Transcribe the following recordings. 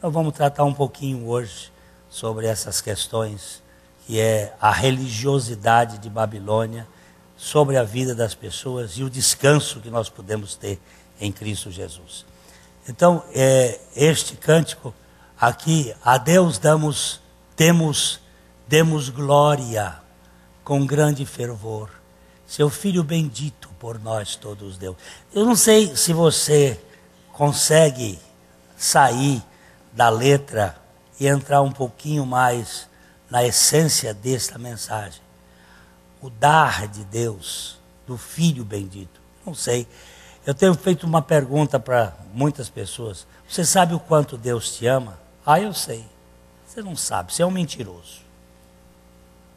Nós vamos tratar um pouquinho hoje sobre essas questões, que é a religiosidade de Babilônia, sobre a vida das pessoas e o descanso que nós podemos ter em Cristo Jesus. Então, este cântico aqui, a Deus demos glória com grande fervor. Seu Filho bendito por nós todos deu. Eu não sei se você consegue sair da letra e entrar um pouquinho mais na essência desta mensagem. O dar de Deus, do Filho bendito. Não sei. Eu tenho feito uma pergunta para muitas pessoas. Você sabe o quanto Deus te ama? Ah, eu sei. Você não sabe, você é um mentiroso.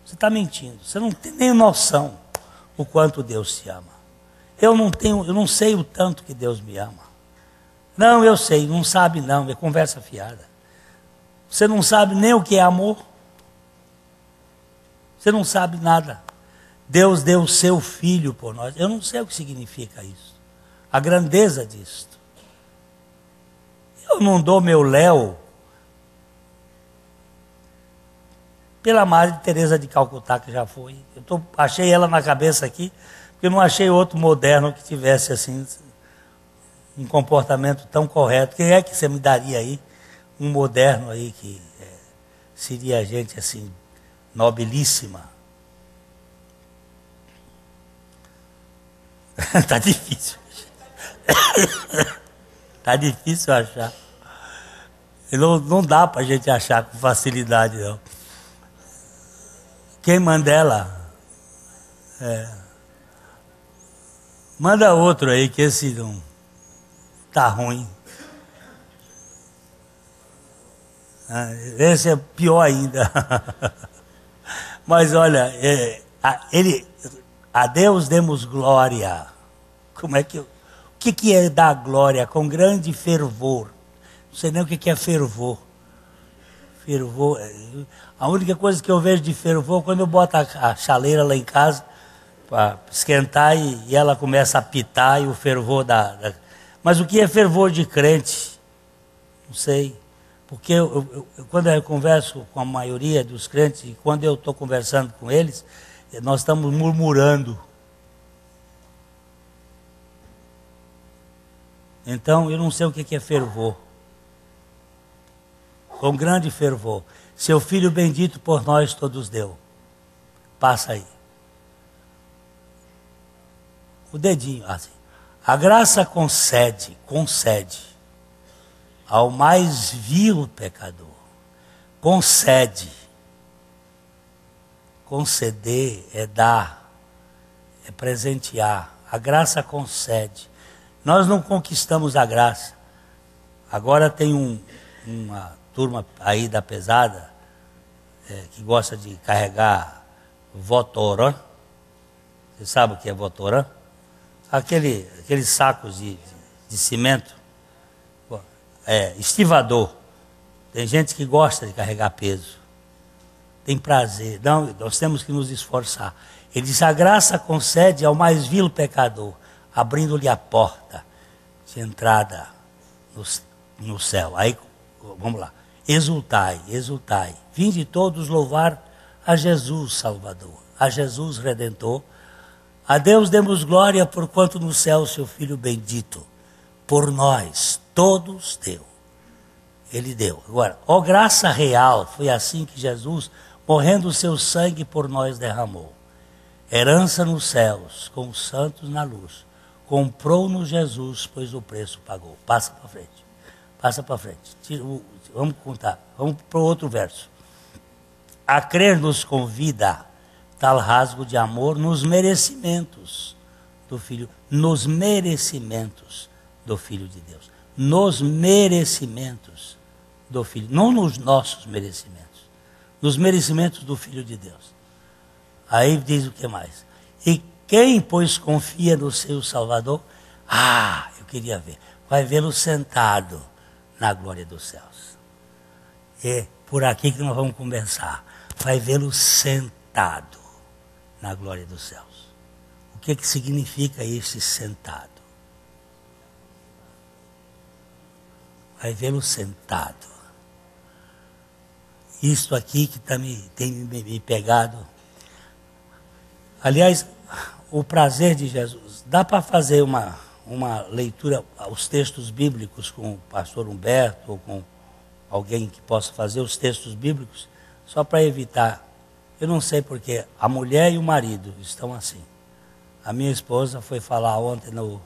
Você está mentindo. Você não tem nem noção o quanto Deus te ama. Eu não sei o tanto que Deus me ama. Não, eu sei, não sabe não, é conversa fiada. Você não sabe nem o que é amor. Você não sabe nada. Deus deu o seu Filho por nós. Eu não sei o que significa isso. A grandeza disto. Eu não dou meu Léo pela Madre Teresa de Calcutá, que já foi. Achei ela na cabeça aqui, porque eu não achei outro moderno que tivesse assim um comportamento tão correto. Quem é que você me daria aí? Um moderno aí que seria gente assim, nobilíssima. Tá difícil. Tá difícil achar. Não dá pra gente achar com facilidade, não. Quem manda ela? Manda outro aí, que esse não tá ruim. Esse é pior ainda. Mas olha, a Deus demos glória. O que é dar glória? Com grande fervor. Não sei nem o que é fervor. Fervor. A única coisa que eu vejo de fervor quando eu boto a chaleira lá em casa para esquentar e ela começa a apitar e o fervor Mas o que é fervor de crente? Não sei. Porque quando eu converso com a maioria dos crentes, e quando eu estou conversando com eles, nós estamos murmurando. Então, eu não sei o que é fervor. Com grande fervor. Seu Filho bendito por nós todos deu. Passa aí. O dedinho, assim. A graça concede ao mais vil pecador. Concede. Conceder é dar, é presentear. A graça concede. Nós não conquistamos a graça. Agora tem uma turma aí da pesada que gosta de carregar Votorã. Você sabe o que é Votorã? Aqueles sacos de cimento. Estivador. Tem gente que gosta de carregar peso. Tem prazer. Não, nós temos que nos esforçar. Ele diz, a graça concede ao mais vil pecador, abrindo-lhe a porta de entrada no céu. Aí, vamos lá. Exultai, exultai. Vinde todos louvar a Jesus Salvador, a Jesus Redentor. A Deus demos glória, porquanto no céu seu Filho bendito, por nós, todos deu. Ele deu. Agora, ó graça real, foi assim que Jesus, morrendo o seu sangue por nós, derramou. Herança nos céus, com os santos na luz. Comprou-nos Jesus, pois o preço pagou. Passa para frente. Passa para frente. Vamos contar. Vamos para o outro verso. A crer nos convida tal rasgo de amor nos merecimentos do Filho. Nos merecimentos do Filho de Deus. Nos merecimentos do Filho. Não nos nossos merecimentos. Nos merecimentos do Filho de Deus. Aí diz o que mais? E quem, pois, confia no seu Salvador, eu queria ver, vai vê-lo sentado na glória dos céus. É por aqui que nós vamos começar. Vai vê-lo sentado na glória dos céus. O que significa esse sentado? Vai vê-lo sentado. isto aqui que tem me pegado. Aliás, o prazer de Jesus. Dá para fazer uma leitura, os textos bíblicos com o pastor Humberto, ou com alguém que possa fazer os textos bíblicos, só para evitar. Eu não sei porque a mulher e o marido estão assim. A minha esposa foi falar ontem no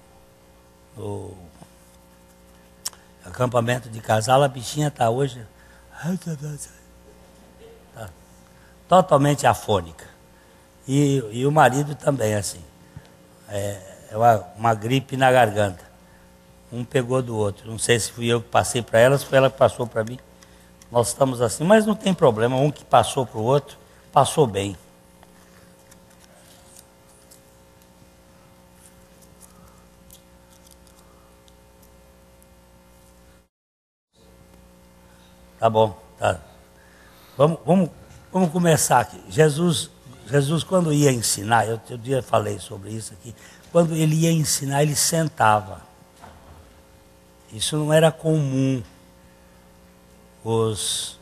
acampamento de casal, a bichinha está hoje tá totalmente afônica. E o marido também, assim. É uma gripe na garganta. Um pegou do outro. Não sei se fui eu que passei para ela, se foi ela que passou para mim. Nós estamos assim, mas não tem problema. Um que passou para o outro, passou bem. Tá bom, tá. Vamos começar aqui. Jesus, quando ia ensinar, eu outro dia falei sobre isso aqui, quando ele ia ensinar, ele sentava. Isso não era comum. Os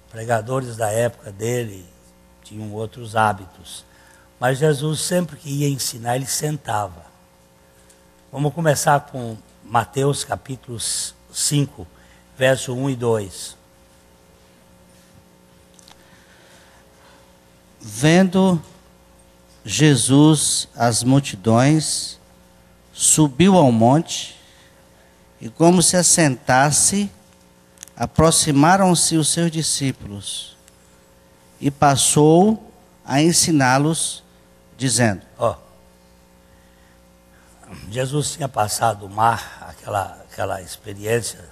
pregadores da época dele tinham outros hábitos. Mas Jesus, sempre que ia ensinar, ele sentava. Vamos começar com Mateus capítulo 5, verso 1 e 2. Vendo Jesus as multidões, subiu ao monte, e como se assentasse, aproximaram-se os seus discípulos, e passou a ensiná-los, dizendo... Jesus tinha passado o mar, aquela experiência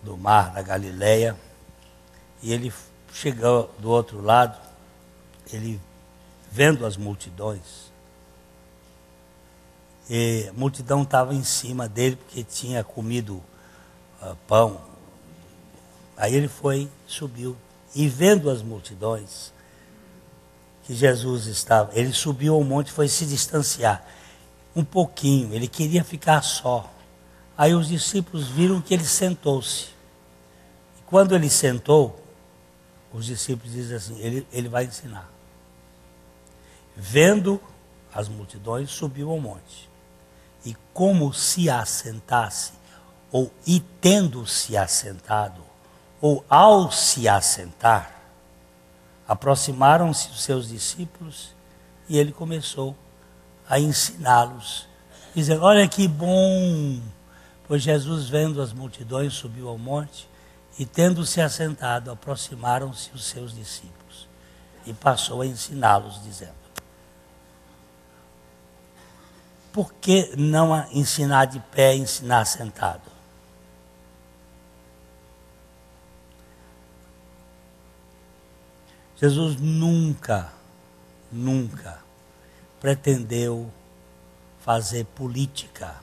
do mar da Galileia, e ele chegou do outro lado, ele vendo as multidões, e a multidão estava em cima dele porque tinha comido pão. Aí ele subiu, e vendo as multidões que Jesus estava, ele subiu ao monte e foi se distanciar um pouquinho, ele queria ficar só. Aí os discípulos viram que ele sentou-se. E quando ele sentou, os discípulos dizem assim, ele vai ensinar. Vendo as multidões, subiu ao monte. E como se assentasse, ou e tendo-se assentado, ou ao se assentar, aproximaram-se os seus discípulos e ele começou a ensiná-los, dizendo, olha que bom, pois Jesus, vendo as multidões, subiu ao monte, e tendo-se assentado, aproximaram-se os seus discípulos, e passou a ensiná-los, dizendo, por que não ensinar de pé, ensinar sentado? Jesus nunca pretendeu fazer política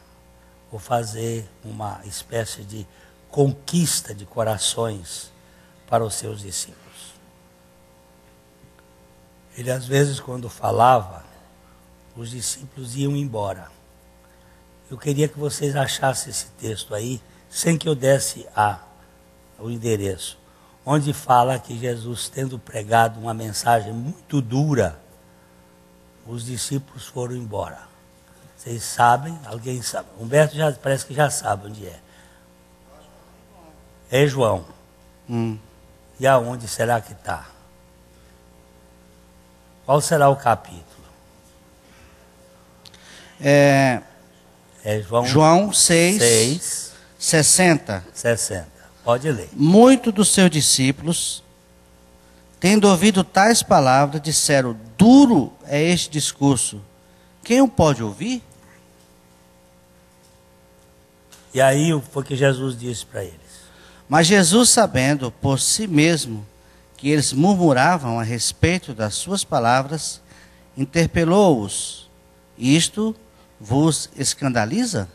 ou fazer uma espécie de conquista de corações para os seus discípulos. Ele às vezes, quando falava, os discípulos iam embora. Eu queria que vocês achassem esse texto aí, sem que eu desse o endereço, onde fala que Jesus, tendo pregado uma mensagem muito dura, os discípulos foram embora. Vocês sabem? Alguém sabe? Humberto parece que já sabe onde é. É João. E aonde será que está? Qual será o capítulo? É João 6, 60. Pode ler. Muitos dos seus discípulos, tendo ouvido tais palavras, disseram, duro é este discurso, quem o pode ouvir? E aí foi que Jesus disse para eles. Mas Jesus, sabendo por si mesmo que eles murmuravam a respeito das suas palavras, interpelou-os, isto vos escandaliza?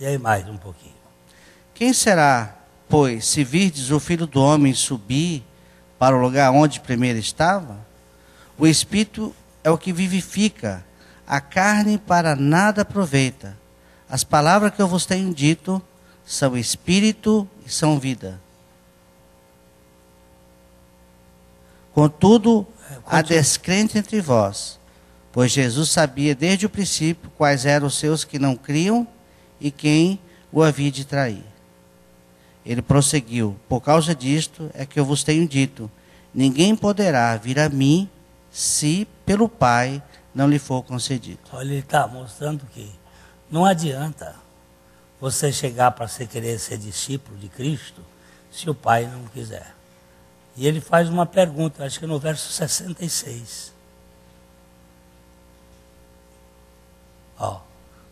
E aí mais um pouquinho. Quem será, pois, se virdes o Filho do Homem subir para o lugar onde primeiro estava? O Espírito é o que vivifica, a carne para nada aproveita. As palavras que eu vos tenho dito são espírito e são vida. Contudo, há descrente entre vós, pois Jesus sabia desde o princípio quais eram os seus que não criam e quem o havia de trair. Ele prosseguiu: por causa disto é que eu vos tenho dito, ninguém poderá vir a mim se pelo Pai não lhe for concedido. Olha, ele está mostrando que não adianta você chegar para você querer ser discípulo de Cristo se o Pai não quiser. E ele faz uma pergunta, acho que no verso 66. Ó,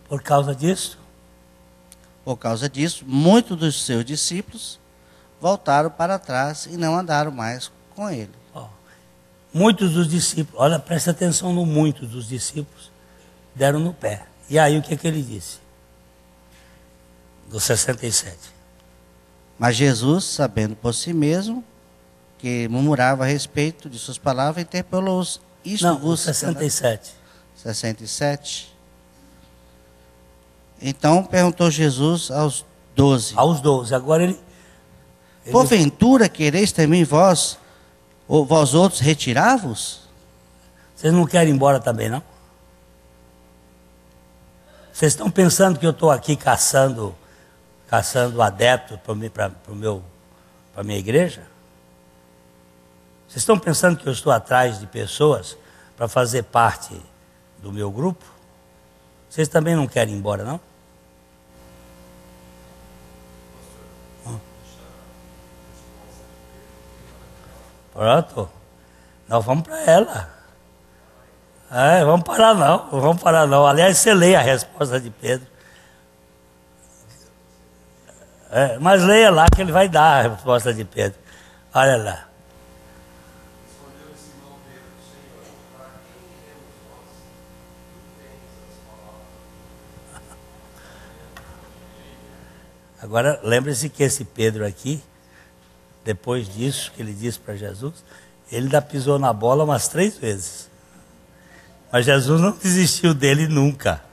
por causa disso? Por causa disso, muitos dos seus discípulos voltaram para trás e não andaram mais com ele. Ó, muitos dos discípulos, olha, presta atenção no muitos dos discípulos, deram no pé. E aí o que é que ele disse? Do 67. Mas Jesus, sabendo por si mesmo que murmurava a respeito de suas palavras, interpelou-os. Não, vos 67. 67. Então perguntou Jesus aos 12. Aos 12. Agora ele porventura quereis também vós, ou vós outros, retirar-vos? Vocês não querem ir embora também, não? Vocês estão pensando que eu estou aqui caçando adeptos para a minha igreja? Vocês estão pensando que eu estou atrás de pessoas para fazer parte do meu grupo? Vocês também não querem ir embora, não? Pronto. Nós vamos para ela. Vamos parar não, não vamos parar não. Aliás, você lê a resposta de Pedro. Mas leia lá que ele vai dar a resposta de Pedro. Olha lá. Agora, lembre-se que esse Pedro aqui, depois disso que ele disse para Jesus, ele ainda pisou na bola umas 3 vezes. Mas Jesus não desistiu dele nunca.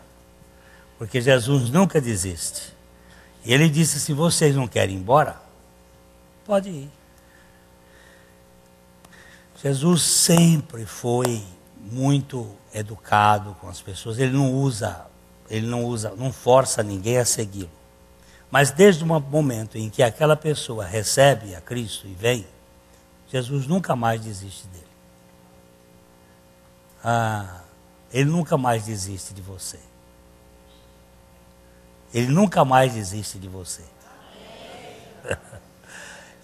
Porque Jesus nunca desiste. E ele disse, se vocês não querem ir embora, pode ir. Jesus sempre foi muito educado com as pessoas. Ele não força ninguém a segui-lo. Mas desde o momento em que aquela pessoa recebe a Cristo e vem, Jesus nunca mais desiste dele. Ele nunca mais desiste de você. Ele nunca mais desiste de você.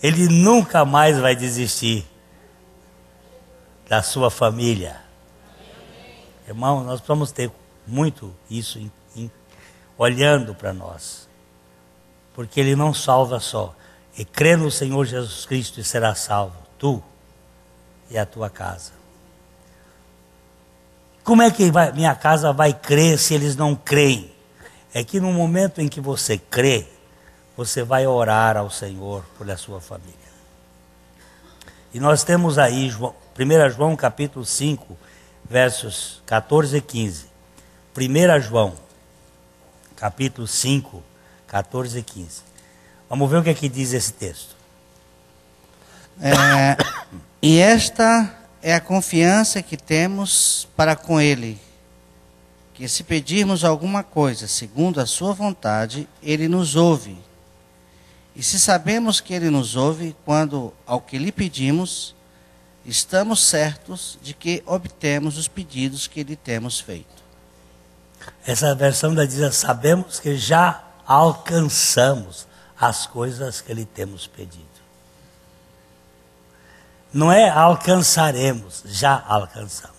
Ele nunca mais vai desistir da sua família. Irmão, nós precisamos ter muito isso olhando para nós. Porque Ele não salva só. E crê no Senhor Jesus Cristo e será salvo. Tu e a tua casa. Como é que minha casa vai crer se eles não creem? É que no momento em que você crê, você vai orar ao Senhor por a sua família. E nós temos aí 1 João capítulo 5, versos 14 e 15. 1 João capítulo 5, 14 e 15. Vamos ver o que é que diz esse texto. E esta é a confiança que temos para com Ele, que se pedirmos alguma coisa segundo a sua vontade, Ele nos ouve. E se sabemos que Ele nos ouve, quando ao que lhe pedimos, estamos certos de que obtemos os pedidos que lhe temos feito. Essa versão da diz, sabemos que já alcançamos as coisas que lhe temos pedido. Não é alcançaremos, já alcançamos.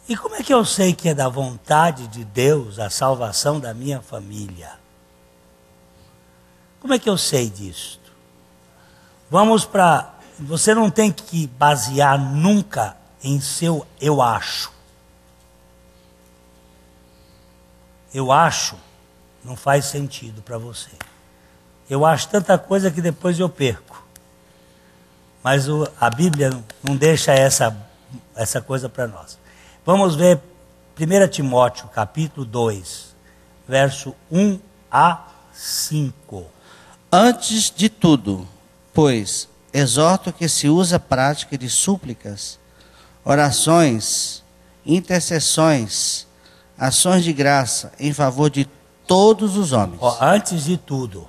E como é que eu sei que é da vontade de Deus a salvação da minha família? Como é que eu sei disso? Você não tem que basear nunca em seu eu acho. Eu acho não faz sentido para você. Eu acho tanta coisa que depois eu perco. Mas a Bíblia não deixa essa coisa para nós. Vamos ver 1 Timóteo capítulo 2, verso 1 a 5. Antes de tudo, pois, exorto que se use a prática de súplicas, orações, intercessões, ações de graça em favor de todos os homens. Antes de tudo.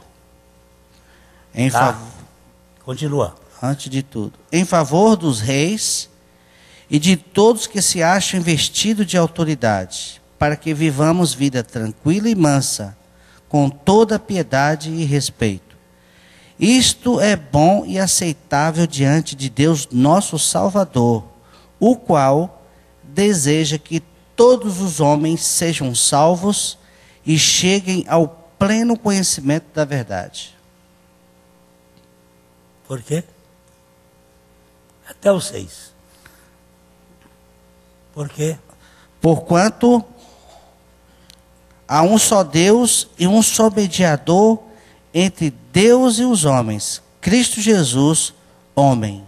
Continua. Antes de tudo, em favor dos reis e de todos que se acham investidos de autoridade, para que vivamos vida tranquila e mansa, com toda piedade e respeito. Isto é bom e aceitável diante de Deus nosso Salvador, o qual deseja que todos os homens sejam salvos e cheguem ao pleno conhecimento da verdade. Por quê? Até o 6. Por quê? Porquanto há um só Deus e um só mediador entre Deus e os homens, Cristo Jesus, homem,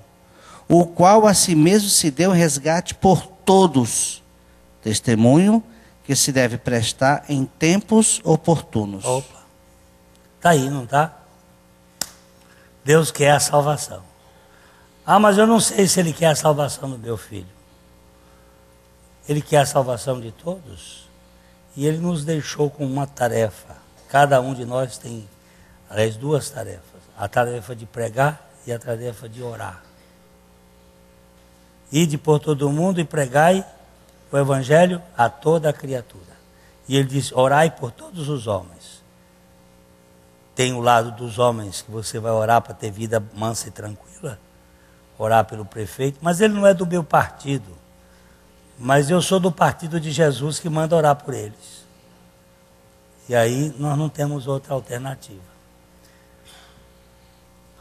o qual a si mesmo se deu resgate por todos, testemunho que se deve prestar em tempos oportunos. Opa, está aí, não está? Deus quer a salvação. Ah, mas eu não sei se Ele quer a salvação do meu filho. Ele quer a salvação de todos. E Ele nos deixou com uma tarefa. Cada um de nós tem, aliás, 2 tarefas. A tarefa de pregar e a tarefa de orar. Ide por todo mundo e pregai o Evangelho a toda a criatura. E Ele diz, orai por todos os homens. Tem o lado dos homens que você vai orar para ter vida mansa e tranquila. Orar pelo prefeito. Mas ele não é do meu partido. Mas eu sou do partido de Jesus que manda orar por eles. E aí nós não temos outra alternativa.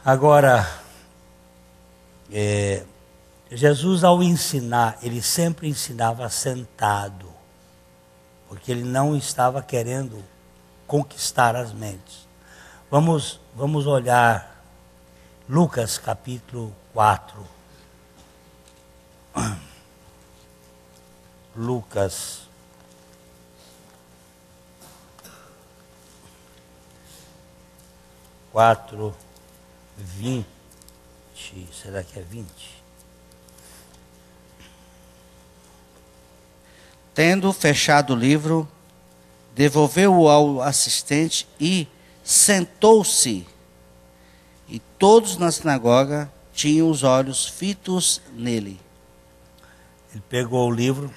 Agora, Jesus ao ensinar, ele sempre ensinava sentado. Porque ele não estava querendo conquistar as mentes. Vamos olhar Lucas capítulo 4. Lucas 4, 20. Será que é 20? Tendo fechado o livro, devolveu-o ao assistente e sentou-se. E todos na sinagoga tinham os olhos fitos nele. Ele pegou o livro.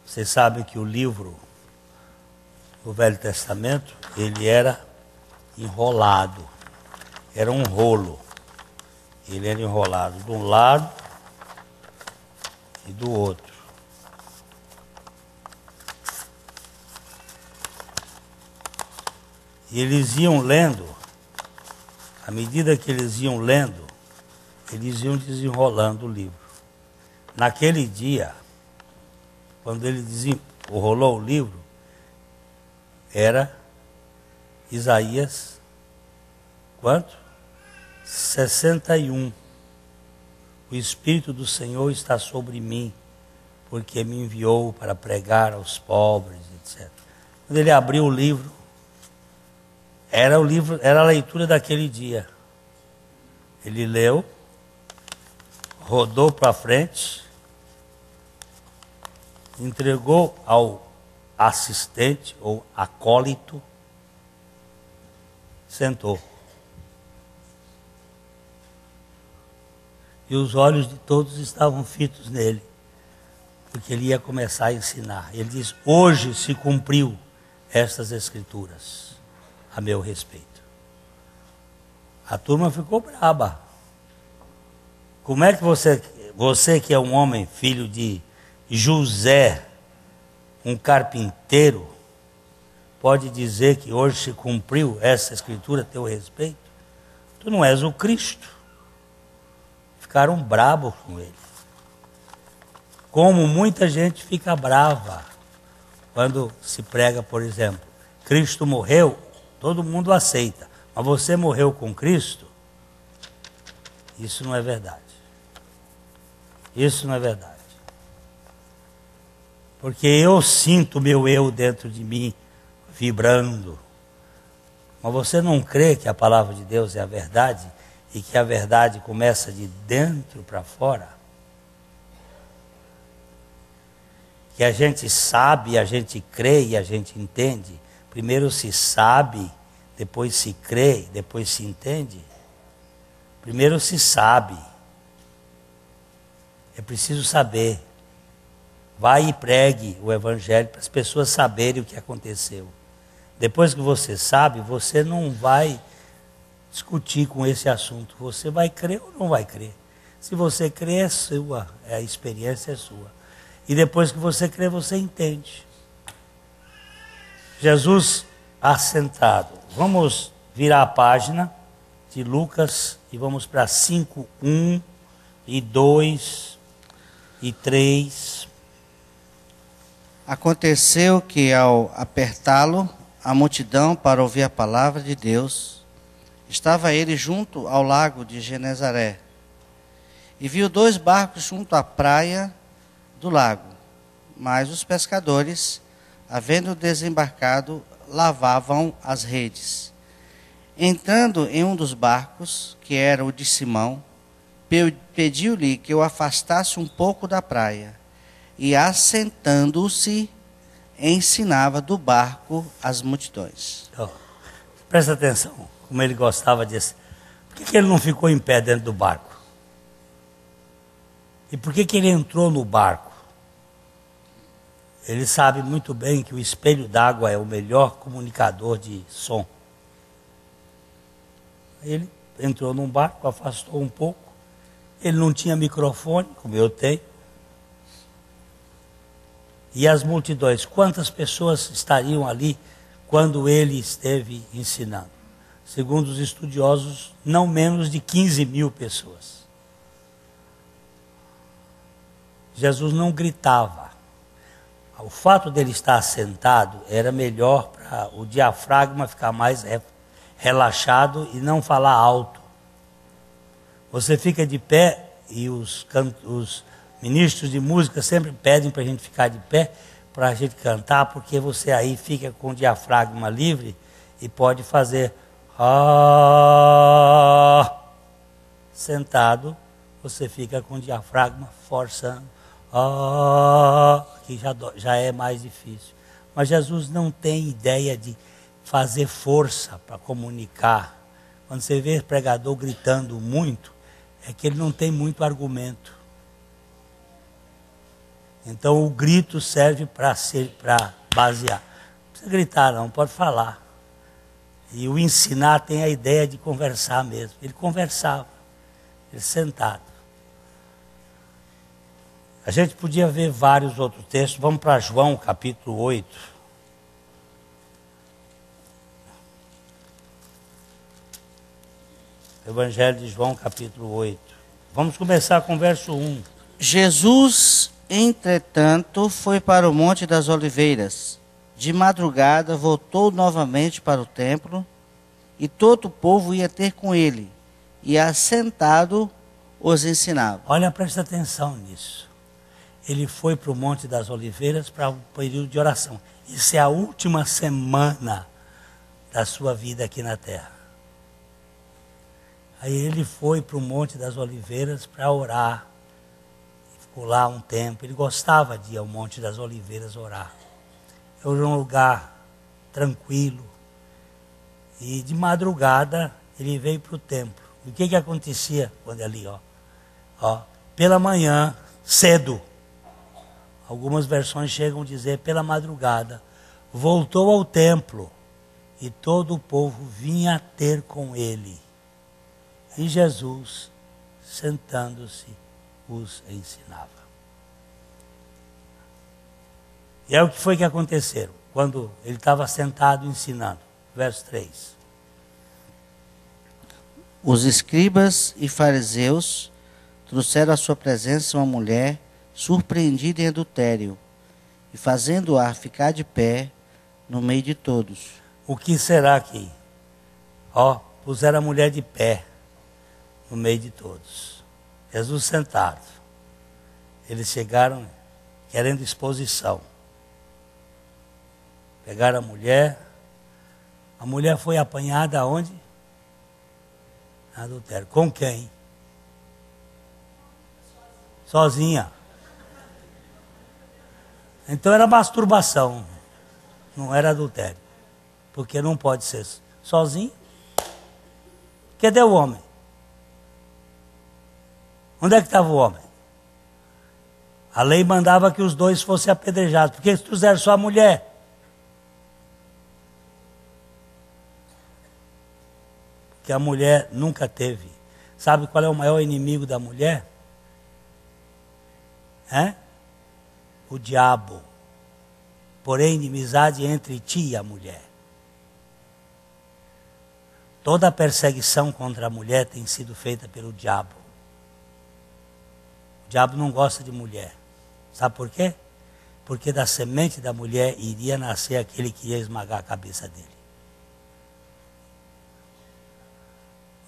Vocês sabem que o livro do Velho Testamento, ele era enrolado. Era um rolo. Ele era enrolado de um lado e do outro. E eles iam lendo, à medida que eles iam lendo, eles iam desenrolando o livro. Naquele dia, quando ele desenrolou o livro, era Isaías, quanto? 61. O Espírito do Senhor está sobre mim, porque me enviou para pregar aos pobres, etc. Quando ele abriu o livro, era a leitura daquele dia. Ele leu, rodou para frente, entregou ao assistente ou acólito, sentou. E os olhos de todos estavam fitos nele, porque ele ia começar a ensinar. Ele diz, hoje se cumpriu estas escrituras a meu respeito. A turma ficou braba. Como é que você que é um homem, filho de José, um carpinteiro, pode dizer que hoje se cumpriu essa escritura a teu respeito? Tu não és o Cristo. Ficaram bravos com ele. Como muita gente fica brava quando se prega, por exemplo, Cristo morreu, todo mundo aceita, mas você morreu com Cristo? Isso não é verdade. Isso não é verdade. Porque eu sinto meu eu dentro de mim vibrando. Mas você não crê que a palavra de Deus é a verdade e que a verdade começa de dentro para fora? Que a gente sabe, a gente crê e a gente entende. Primeiro se sabe, depois se crê, depois se entende. Primeiro se sabe. É preciso saber. Vai e pregue o evangelho para as pessoas saberem o que aconteceu. Depois que você sabe, você não vai discutir com esse assunto. Você vai crer ou não vai crer. Se você crer, é sua, a experiência é sua. E depois que você crê, você entende. Jesus assentado. Vamos virar a página de Lucas e vamos para 5, 1 e 2 e 3. Aconteceu que, ao apertá-lo, a multidão para ouvir a palavra de Deus, estava ele junto ao lago de Genezaré, e viu 2 barcos junto à praia do lago, mas os pescadores, havendo desembarcado, lavavam as redes. Entrando em um dos barcos, que era o de Simão, pediu-lhe que o afastasse um pouco da praia, e assentando-se, ensinava do barco as multidões. Presta atenção, como ele gostava disso. Por que ele não ficou em pé dentro do barco? E por que ele entrou no barco? Ele sabe muito bem que o espelho d'água é o melhor comunicador de som. Ele entrou num barco, afastou um pouco. Ele não tinha microfone, como eu tenho. E as multidões, quantas pessoas estariam ali quando ele esteve ensinando? Segundo os estudiosos, não menos de 15 mil pessoas. Jesus não gritava. O fato dele estar sentado era melhor para o diafragma ficar mais relaxado e não falar alto. Você fica de pé e os ministros de música sempre pedem para a gente ficar de pé, para a gente cantar, porque você aí fica com o diafragma livre e pode fazer sentado, você fica com o diafragma forçando, que já é mais difícil. Mas Jesus não tem ideia de fazer força para comunicar. Quando você vê pregador gritando muito, é que ele não tem muito argumento. Então o grito serve para basear. Não precisa gritar não, pode falar. E o ensinar tem a ideia de conversar mesmo. Ele conversava, ele sentado. A gente podia ver vários outros textos. Vamos para João capítulo 8. Evangelho de João capítulo 8. Vamos começar com o verso 1. Jesus, entretanto, foi para o Monte das Oliveiras. De madrugada voltou novamente para o templo, e todo o povo ia ter com ele, e assentado os ensinava. Olha, presta atenção nisso. Ele foi para o Monte das Oliveiras para um período de oração. Isso é a última semana da sua vida aqui na terra. Aí ele foi para o Monte das Oliveiras para orar. Ficou lá um tempo. Ele gostava de ir ao Monte das Oliveiras orar. Era um lugar tranquilo. E de madrugada ele veio para o templo. E o que acontecia quando ali, pela manhã, cedo. Algumas versões chegam a dizer pela madrugada. Voltou ao templo e todo o povo vinha ter com ele. E Jesus, sentando-se, os ensinava. E é o que foi que aconteceu quando ele estava sentado ensinando. Verso 3. Os escribas e fariseus trouxeram à sua presença uma mulher surpreendida em adultério, e fazendo-a ficar de pé no meio de todos. O que será aqui? Puseram a mulher de pé no meio de todos. Jesus sentado. Eles chegaram querendo exposição. Pegaram a mulher, A mulher foi apanhada aonde? Adultério. Com quem? Sozinha. Então era masturbação, não era adultério. Porque não pode ser sozinho. Cadê o homem? Onde é que estava o homem? A lei mandava que os dois fossem apedrejados. Por que eles trouxeram só a mulher? Porque a mulher nunca teve. Sabe qual é o maior inimigo da mulher? O diabo. Porém, inimizade entre ti e a mulher. Toda a perseguição contra a mulher tem sido feita pelo diabo. O diabo não gosta de mulher. Sabe por quê? Porque da semente da mulher iria nascer aquele que ia esmagar a cabeça dele.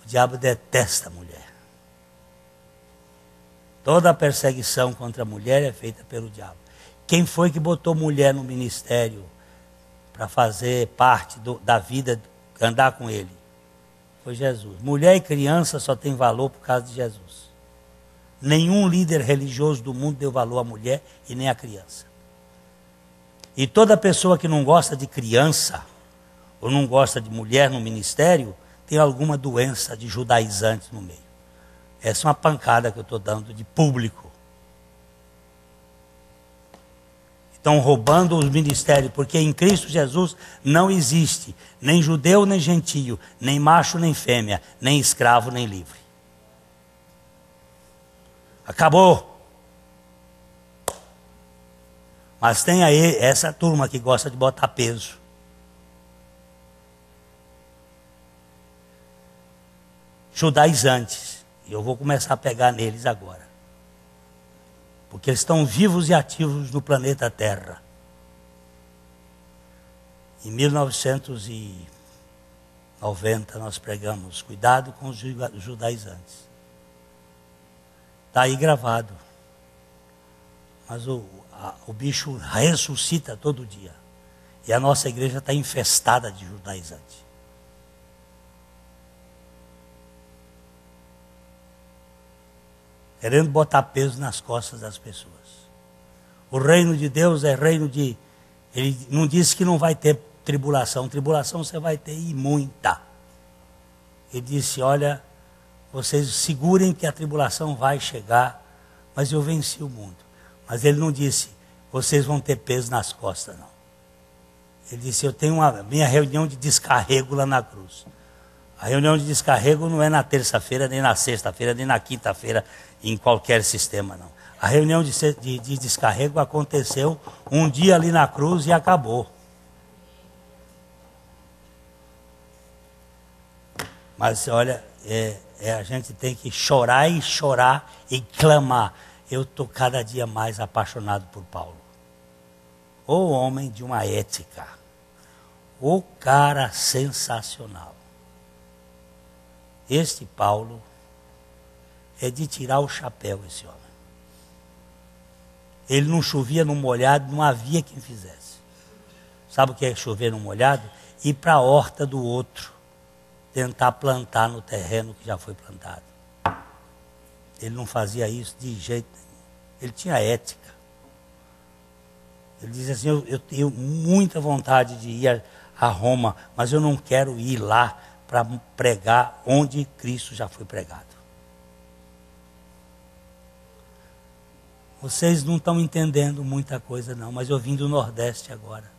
O diabo detesta a mulher. Toda a perseguição contra a mulher é feita pelo diabo. Quem foi que botou mulher no ministério para fazer parte da vida, andar com ele? Foi Jesus. Mulher e criança só tem valor por causa de Jesus. Nenhum líder religioso do mundo deu valor à mulher e nem à criança. E toda pessoa que não gosta de criança ou não gosta de mulher no ministério tem alguma doença de judaizante no meio. Essa é uma pancada que eu estou dando de público. Estão roubando os ministérios, porque em Cristo Jesus não existe nem judeu nem gentio, nem macho nem fêmea, nem escravo nem livre. Acabou. Mas tem aí essa turma que gosta de botar peso. Judaizantes. E eu vou começar a pegar neles agora. Porque eles estão vivos e ativos no planeta Terra. Em 1990 nós pregamos, cuidado com os judaizantes. Está aí gravado. Mas o bicho ressuscita todo dia. E a nossa igreja está infestada de judaizantes. Querendo botar peso nas costas das pessoas. O reino de Deus é reino de... Ele não disse que não vai ter tribulação. Tribulação você vai ter e muita. Ele disse, olha, vocês segurem que a tribulação vai chegar, mas eu venci o mundo. Mas ele não disse, vocês vão ter peso nas costas, não. Ele disse, eu tenho a minha reunião de descarrego lá na cruz. A reunião de descarrego não é na terça-feira, nem na sexta-feira, nem na quinta-feira, em qualquer sistema, não. A reunião de descarrego aconteceu um dia ali na cruz e acabou. Mas olha, a gente tem que chorar e clamar. Eu estou cada dia mais apaixonado por Paulo. O homem de uma ética. O cara sensacional. Este Paulo é de tirar o chapéu, esse homem. Ele não chovia no molhado, não havia quem fizesse. Sabe o que é chover no molhado? Ir para a horta do outro, tentar plantar no terreno que já foi plantado. Ele não fazia isso de jeito nenhum. Ele tinha ética. Ele dizia assim, eu tenho muita vontade de ir a Roma, mas eu não quero ir lá para pregar onde Cristo já foi pregado. Vocês não estão entendendo muita coisa não, mas eu vim do Nordeste agora.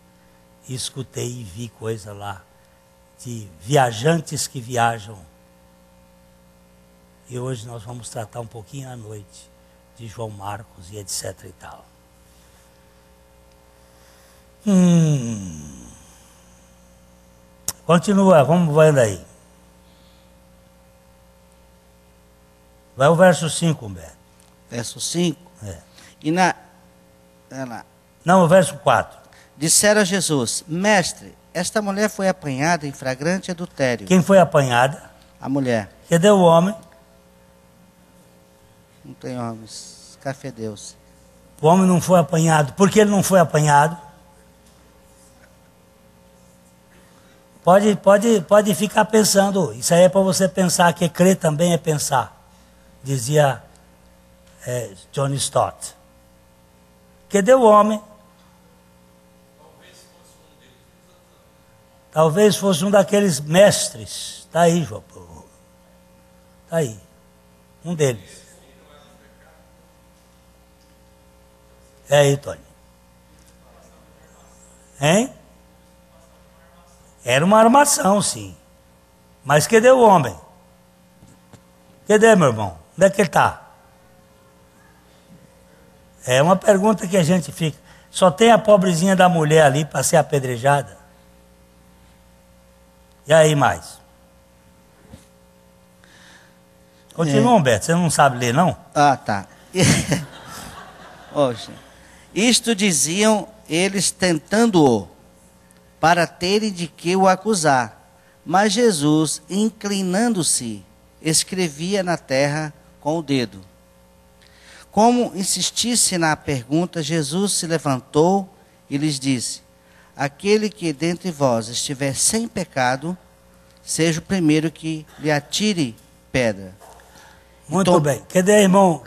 E escutei e vi coisa lá, de viajantes que viajam. E hoje nós vamos tratar um pouquinho à noite de João Marcos e etc e tal. Continua, vamos vendo aí. Vai o verso 5, Humberto. Verso 5. E Não, o verso 4. Disseram a Jesus, mestre, esta mulher foi apanhada em flagrante adultério. Quem foi apanhada? A mulher. Cadê o homem? Não tem homens. Café Deus. O homem não foi apanhado. Por que ele não foi apanhado? Pode ficar pensando. Isso aí é para você pensar, que crer também é pensar. Dizia John Stott. Cadê o homem? Talvez fosse um daqueles mestres. Está aí, João. Está aí. Um deles. É aí, Tony. Hein? Era uma armação, sim. Mas cadê o homem? Cadê, meu irmão? Onde é que ele está? É uma pergunta que a gente fica. Só tem a pobrezinha da mulher ali para ser apedrejada. E aí mais? Continua, Humberto. Você não sabe ler, não? Ah, tá. Hoje. Isto diziam eles tentando-o, para terem de que o acusar. Mas Jesus, inclinando-se, escrevia na terra com o dedo. Como insistisse na pergunta, Jesus se levantou e lhes disse: aquele que dentre vós estiver sem pecado, seja o primeiro que lhe atire pedra. Muito bem. Cadê irmão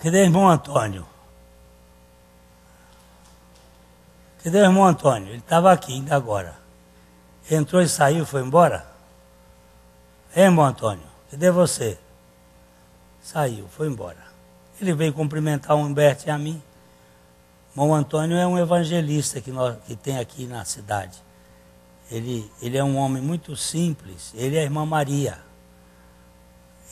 Antônio? Cadê o irmão Antônio? Ele estava aqui ainda agora. Entrou e saiu, foi embora? Irmão Antônio, cadê você? Saiu, foi embora. Ele veio cumprimentar o Humberto e a mim. Irmão Antônio é um evangelista que tem aqui na cidade. Ele é um homem muito simples. Ele é a irmã Maria.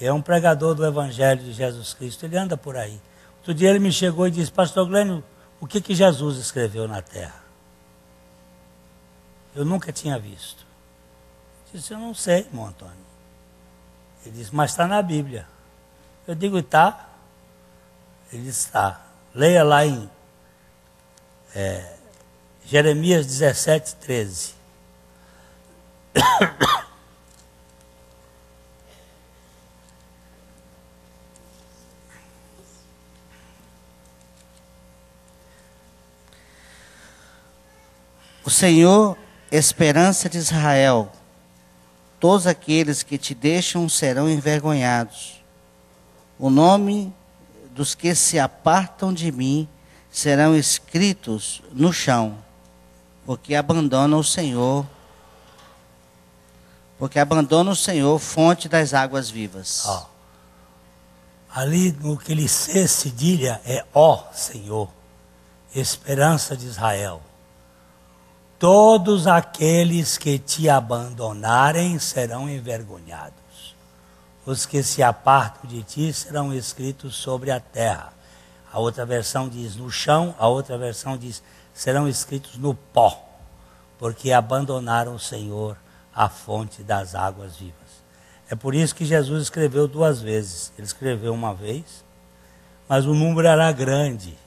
É um pregador do Evangelho de Jesus Cristo. Ele anda por aí. Outro dia ele me chegou e disse: pastor Glênio, o que Jesus escreveu na terra? Eu nunca tinha visto. Eu disse: eu não sei, irmão Antônio. Ele disse: mas está na Bíblia. Eu digo: está? Ele disse: está. Leia lá em Jeremias 17, 13. O Senhor, esperança de Israel, todos aqueles que te deixam serão envergonhados. O nome dos que se apartam de mim serão escritos no chão, porque abandonam o Senhor, fonte das águas vivas. Ó, ali no que ele cedilha é ó Senhor, esperança de Israel. Todos aqueles que te abandonarem serão envergonhados. Os que se apartam de ti serão escritos sobre a terra. A outra versão diz no chão, a outra versão diz serão escritos no pó, porque abandonaram o Senhor, a fonte das águas vivas. É por isso que Jesus escreveu duas vezes. Ele escreveu uma vez, mas o número era grande.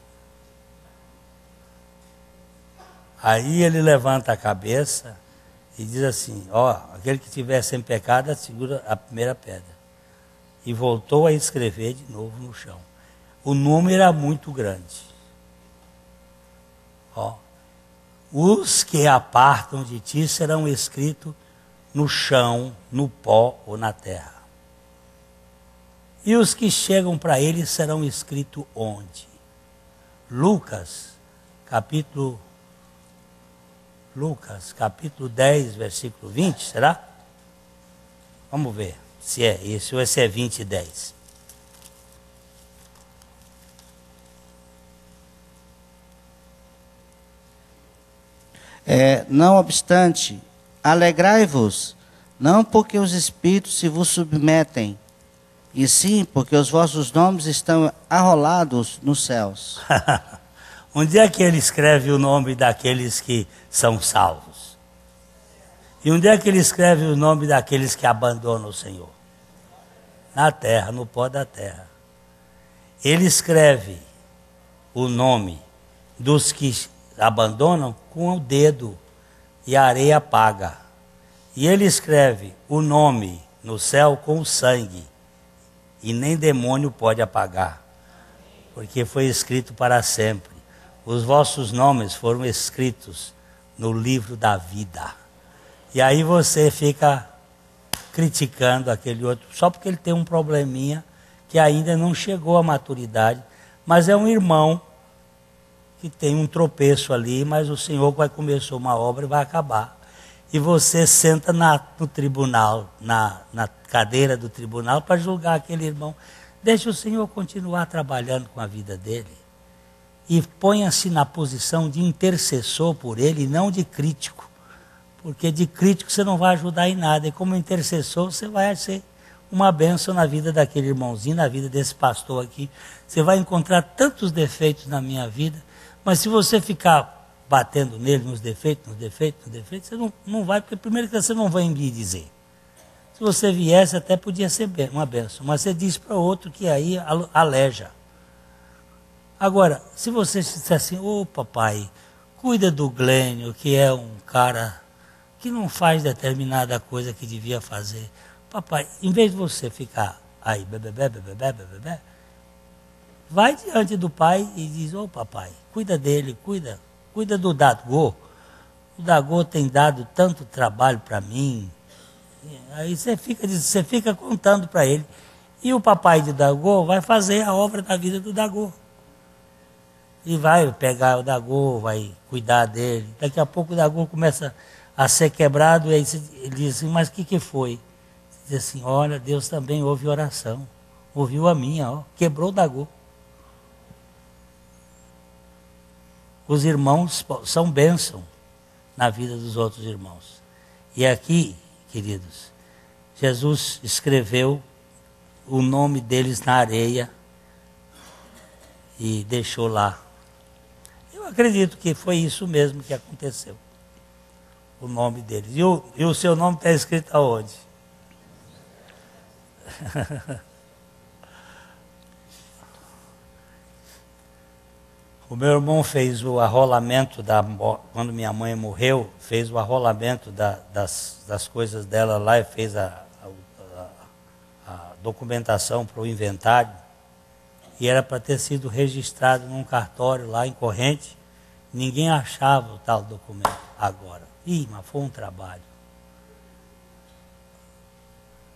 Aí ele levanta a cabeça e diz assim: ó, aquele que tiver sem pecado, segura a primeira pedra. E voltou a escrever de novo no chão. O número era muito grande. Ó, os que apartam de ti serão escritos no chão, no pó ou na terra. E os que chegam para ele serão escritos onde? Lucas, capítulo 10, versículo 20, será? Vamos ver se é esse ou se é 20 e 10. Não obstante, alegrai-vos, não porque os espíritos se vos submetem, e sim porque os vossos nomes estão arrolados nos céus. Onde é que ele escreve o nome daqueles que são salvos? E onde é que ele escreve o nome daqueles que abandonam o Senhor? Na terra, no pó da terra. Ele escreve o nome dos que abandonam com o dedo e a areia apaga. E ele escreve o nome no céu com o sangue, e nem demônio pode apagar, porque foi escrito para sempre. Os vossos nomes foram escritos no livro da vida. E aí você fica criticando aquele outro, só porque ele tem um probleminha que ainda não chegou à maturidade, mas é um irmão que tem um tropeço ali, mas o Senhor vai começar uma obra e vai acabar. E você senta no tribunal, na cadeira do tribunal para julgar aquele irmão. Deixa o Senhor continuar trabalhando com a vida dele. E ponha-se na posição de intercessor por ele, e não de crítico. Porque de crítico você não vai ajudar em nada. E como intercessor você vai ser uma bênção na vida daquele irmãozinho, na vida desse pastor aqui. Você vai encontrar tantos defeitos na minha vida, mas se você ficar batendo nele nos defeitos, você não vai, porque primeiro que você não vai me dizer. Se você viesse, até podia ser uma bênção, mas você diz para outro que aí aleja. Agora, se você disser assim, ô papai, cuida do Glênio, que é um cara que não faz determinada coisa que devia fazer. Papai, em vez de você ficar aí, bebê, vai diante do pai e diz, ô papai, cuida dele, cuida do Dagô. O Dagô tem dado tanto trabalho para mim. Aí você fica contando para ele. E o papai de Dagô vai fazer a obra da vida do Dagô. E vai pegar o Dagô, vai cuidar dele. Daqui a pouco o Dagô começa a ser quebrado, e aí ele diz assim, mas o que foi? Diz assim, olha, Deus também ouve oração. Ouviu a minha, ó, quebrou o Dagô. Os irmãos são bênção na vida dos outros irmãos. E aqui, queridos, Jesus escreveu o nome deles na areia e deixou lá. Eu acredito que foi isso mesmo que aconteceu. O nome deles. E o seu nome está escrito aonde? O meu irmão fez o arrolamento, quando minha mãe morreu, fez o arrolamento das coisas dela lá e fez a documentação para o inventário. E era para ter sido registrado num cartório lá em Corrente. Ninguém achava o tal documento agora. Mas foi um trabalho.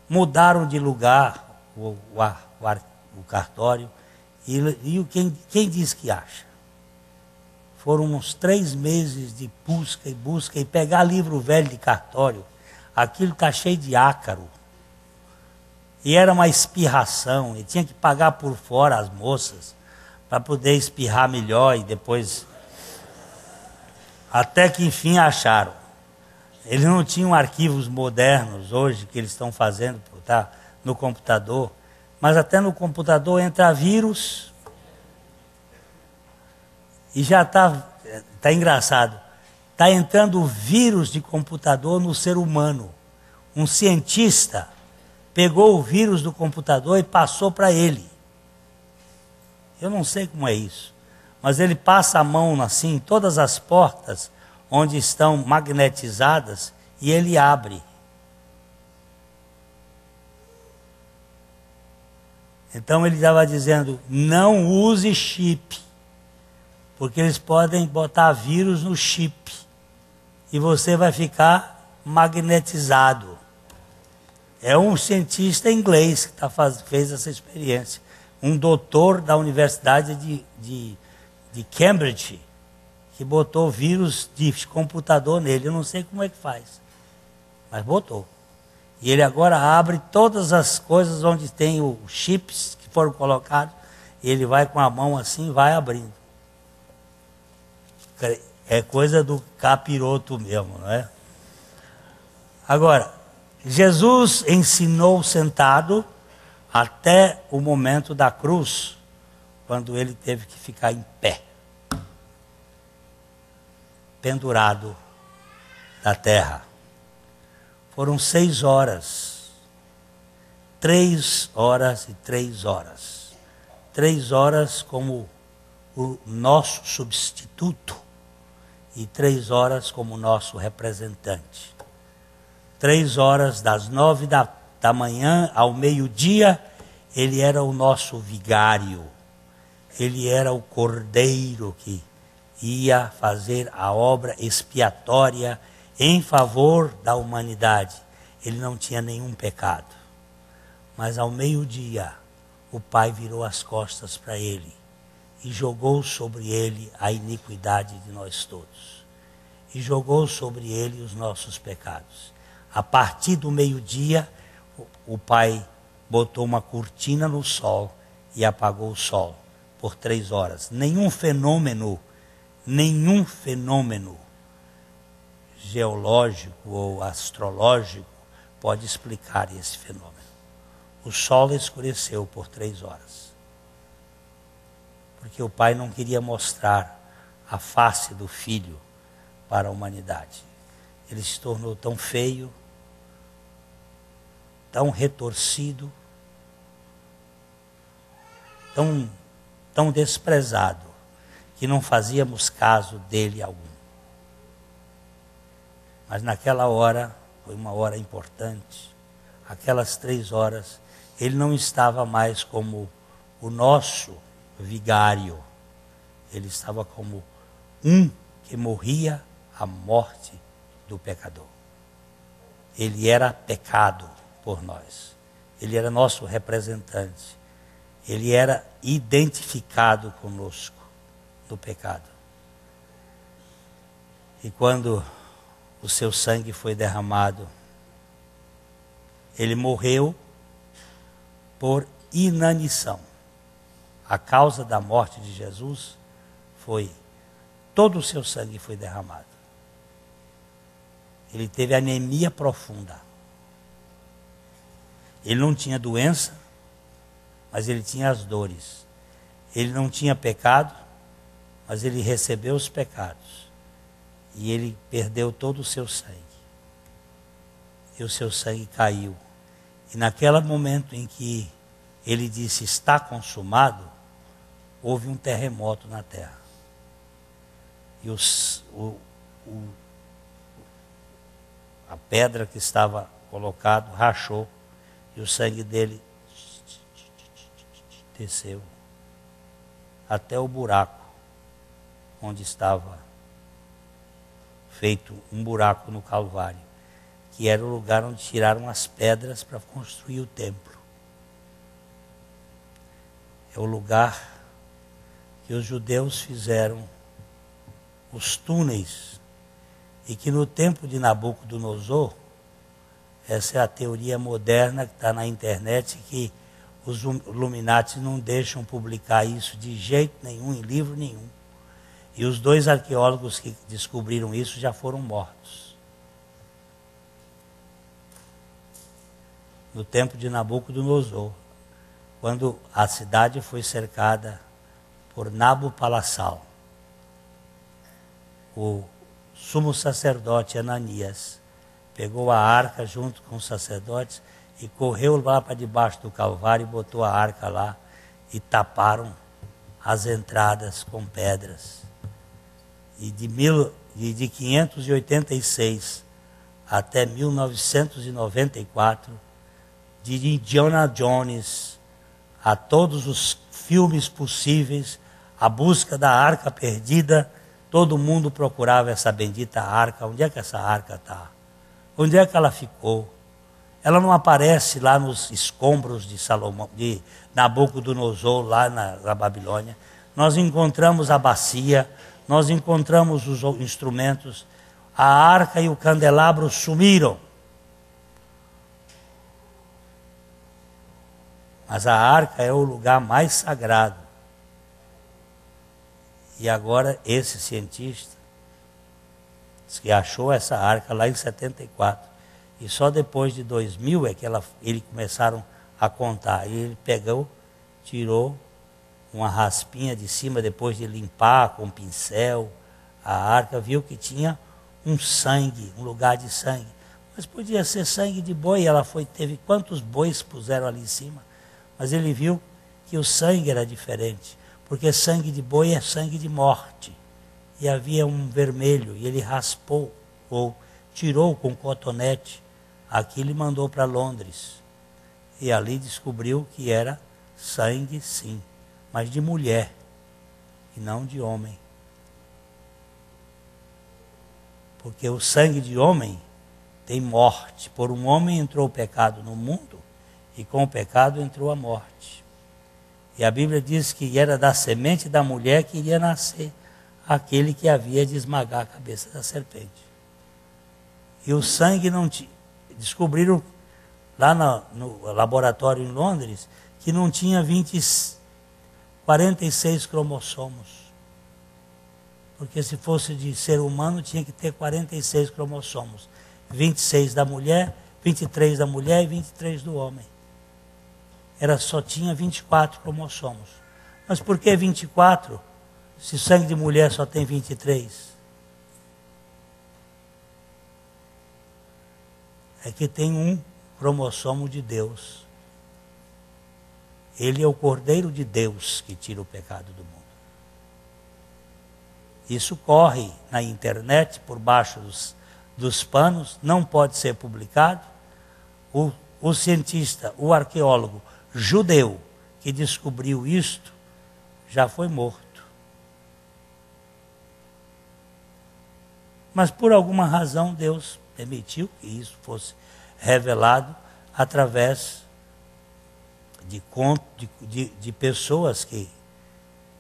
Mudaram de lugar o cartório. E quem diz que acha? Foram uns 3 meses de busca e pegar livro velho de cartório. Aquilo está cheio de ácaro. E era uma espirração. E tinha que pagar por fora as moças para poder espirrar melhor e depois... Até que enfim acharam. Eles não tinham arquivos modernos hoje que eles estão fazendo no computador. Mas até no computador entra vírus. E já está engraçado. Está entrando vírus de computador no ser humano. Um cientista pegou o vírus do computador e passou para ele. Eu não sei como é isso. Mas ele passa a mão assim em todas as portas onde estão magnetizadas e ele abre. Então ele estava dizendo, não use chip, porque eles podem botar vírus no chip e você vai ficar magnetizado. É um cientista inglês que fez essa experiência. Um doutor da Universidade de Cambridge, que botou vírus de computador nele. Eu não sei como é que faz, mas botou. E ele agora abre todas as coisas onde tem os chips que foram colocados, e ele vai com a mão assim e vai abrindo. É coisa do capiroto mesmo, não é? Agora, Jesus ensinou sentado até o momento da cruz, quando ele teve que ficar em pé, pendurado da terra. Foram 6 horas, 3 horas e 3 horas. 3 horas como o nosso substituto e 3 horas como nosso representante. 3 horas das 9 da manhã ao meio-dia, ele era o nosso vigário. Ele era o cordeiro que ia fazer a obra expiatória em favor da humanidade. Ele não tinha nenhum pecado. Mas ao meio-dia, o Pai virou as costas para ele e jogou sobre ele a iniquidade de nós todos. E jogou sobre ele os nossos pecados. A partir do meio-dia, o Pai botou uma cortina no sol e apagou o sol por 3 horas. Nenhum fenômeno geológico ou astrológico pode explicar esse fenômeno. O sol escureceu por 3 horas. Porque o Pai não queria mostrar a face do Filho para a humanidade. Ele se tornou tão feio, tão retorcido, tão desprezado, que não fazíamos caso dele algum. Mas naquela hora, foi uma hora importante, aquelas 3 horas, ele não estava mais como o nosso vigário, ele estava como um que morria a morte do pecador. Ele era pecado por nós, ele era nosso representante, ele era identificado conosco no pecado. E quando o seu sangue foi derramado, ele morreu por inanição. A causa da morte de Jesus foi, todo o seu sangue foi derramado. Ele teve anemia profunda. Ele não tinha doença, mas ele tinha as dores. Ele não tinha pecado, mas ele recebeu os pecados. E ele perdeu todo o seu sangue. E o seu sangue caiu. E naquele momento em que ele disse, está consumado, houve um terremoto na terra. E a pedra que estava colocado rachou. E o sangue dele desceu até o buraco onde estava feito um buraco no Calvário, que era o lugar onde tiraram as pedras para construir o templo. É o lugar que os judeus fizeram os túneis e que no tempo de Nabucodonosor, essa é a teoria moderna que está na internet, que os Illuminati não deixam publicar isso de jeito nenhum, em livro nenhum. E os 2 arqueólogos que descobriram isso já foram mortos. No tempo de Nabucodonosor, quando a cidade foi cercada por Nabopolassar, o sumo sacerdote Ananias pegou a arca junto com os sacerdotes e correu lá para debaixo do Calvário e botou a arca lá e taparam as entradas com pedras. E de 586 até 1994, de Indiana Jones a todos os filmes possíveis, a busca da arca perdida, todo mundo procurava essa bendita arca. Onde é que essa arca está? Onde é que ela ficou? Ela não aparece lá nos escombros de Salomão, de Nabucodonosor, lá na Babilônia. Nós encontramos a bacia, nós encontramos os instrumentos. A arca e o candelabro sumiram. Mas a arca é o lugar mais sagrado. E agora esse cientista diz que achou essa arca lá em 74. E só depois de 2000 é que eles começaram a contar. E ele pegou, tirou uma raspinha de cima, depois de limpar com um pincel a arca, viu que tinha um sangue, um lugar de sangue. Mas podia ser sangue de boi. Teve quantos bois puseram ali em cima? Mas ele viu que o sangue era diferente, porque sangue de boi é sangue de morte. E havia um vermelho, e ele raspou, ou tirou com cotonete aquilo e mandou para Londres. E ali descobriu que era sangue, sim, mas de mulher, e não de homem. Porque o sangue de homem tem morte. Por um homem entrou o pecado no mundo, e com o pecado entrou a morte. E a Bíblia diz que era da semente da mulher que iria nascer aquele que havia de esmagar a cabeça da serpente. E o sangue não tinha. Descobriram lá no laboratório em Londres que não tinha 46 cromossomos. Porque se fosse de ser humano tinha que ter 46 cromossomos. 26 da mulher, 23 da mulher e 23 do homem. Só tinha 24 cromossomos. Mas por que 24? Se sangue de mulher só tem 23? É que tem um cromossomo de Deus. Ele é o Cordeiro de Deus que tira o pecado do mundo. Isso corre na internet, por baixo dos panos, não pode ser publicado. O cientista, o arqueólogo judeu que descobriu isto, já foi morto. Mas por alguma razão Deus permitiu que isso fosse revelado através de pessoas que...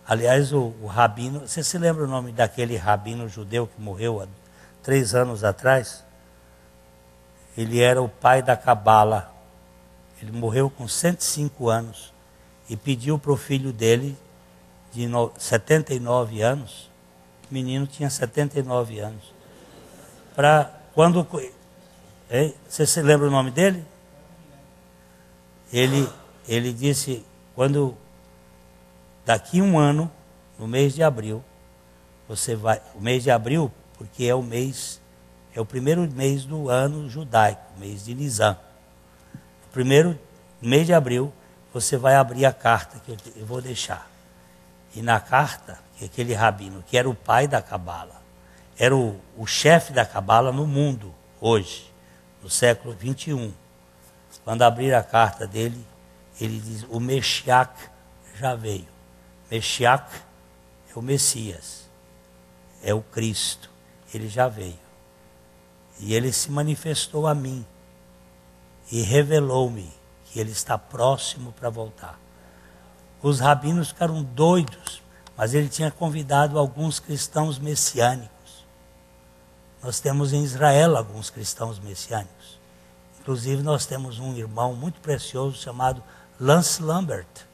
Aliás, o rabino... Você se lembra o nome daquele rabino judeu que morreu há 3 anos atrás? Ele era o pai da Cabala. Ele morreu com 105 anos e pediu para o filho dele, de 79 anos, o menino tinha 79 anos, para quando... Você se lembra o nome dele? Ele disse, quando daqui 1 ano, no mês de abril, você vai... O mês de abril, porque é o primeiro mês do ano judaico, mês de Nisan. Primeiro mês de abril, você vai abrir a carta que eu vou deixar. E na carta, que aquele rabino, que era o pai da Cabala, era o chefe da Cabala no mundo, hoje, no século 21. Quando abrir a carta dele, ele diz, o Meshiach já veio. Meshiach é o Messias, é o Cristo, ele já veio. E ele se manifestou a mim. E revelou-me que ele está próximo para voltar. Os rabinos ficaram doidos, mas ele tinha convidado alguns cristãos messiânicos. Nós temos em Israel alguns cristãos messiânicos. Inclusive nós temos um irmão muito precioso chamado Lance Lambert.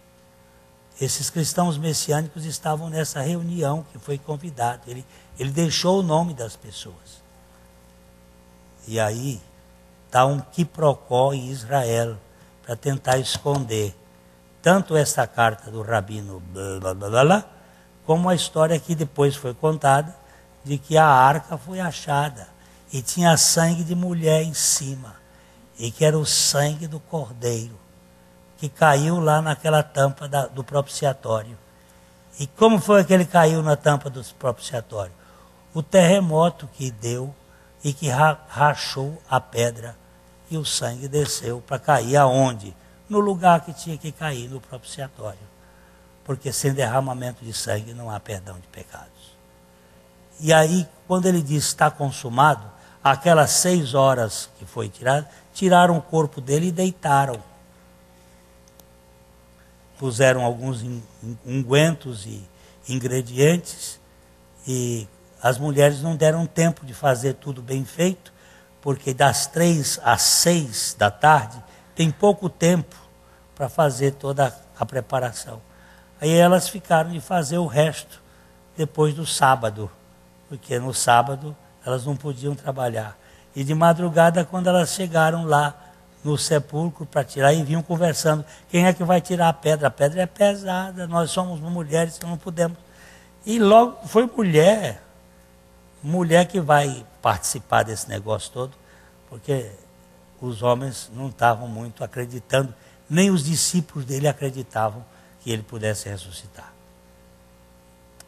Esses cristãos messiânicos estavam nessa reunião que foi convidado. Ele deixou o nome das pessoas. E aí... está um quiprocó em Israel para tentar esconder tanto essa carta do rabino como a história que depois foi contada de que a arca foi achada e tinha sangue de mulher em cima e que era o sangue do cordeiro que caiu lá naquela tampa do propiciatório. E como foi que ele caiu na tampa do propiciatório? O terremoto que deu e que rachou a pedra e o sangue desceu para cair aonde? No lugar que tinha que cair, no propiciatório. Porque sem derramamento de sangue não há perdão de pecados. E aí, quando ele diz está consumado, aquelas 6 horas que foi tirado, tiraram o corpo dele e deitaram. Puseram alguns ungüentos e ingredientes e as mulheres não deram tempo de fazer tudo bem feito, porque das 3 às 6 da tarde tem pouco tempo para fazer toda a preparação. Aí elas ficaram de fazer o resto depois do sábado, porque no sábado elas não podiam trabalhar. E de madrugada, quando elas chegaram lá no sepulcro para tirar, e vinham conversando, quem é que vai tirar a pedra? A pedra é pesada, nós somos mulheres, então não podemos. E logo foi mulher que vai participar desse negócio todo, porque os homens não estavam muito acreditando, nem os discípulos dele acreditavam que ele pudesse ressuscitar.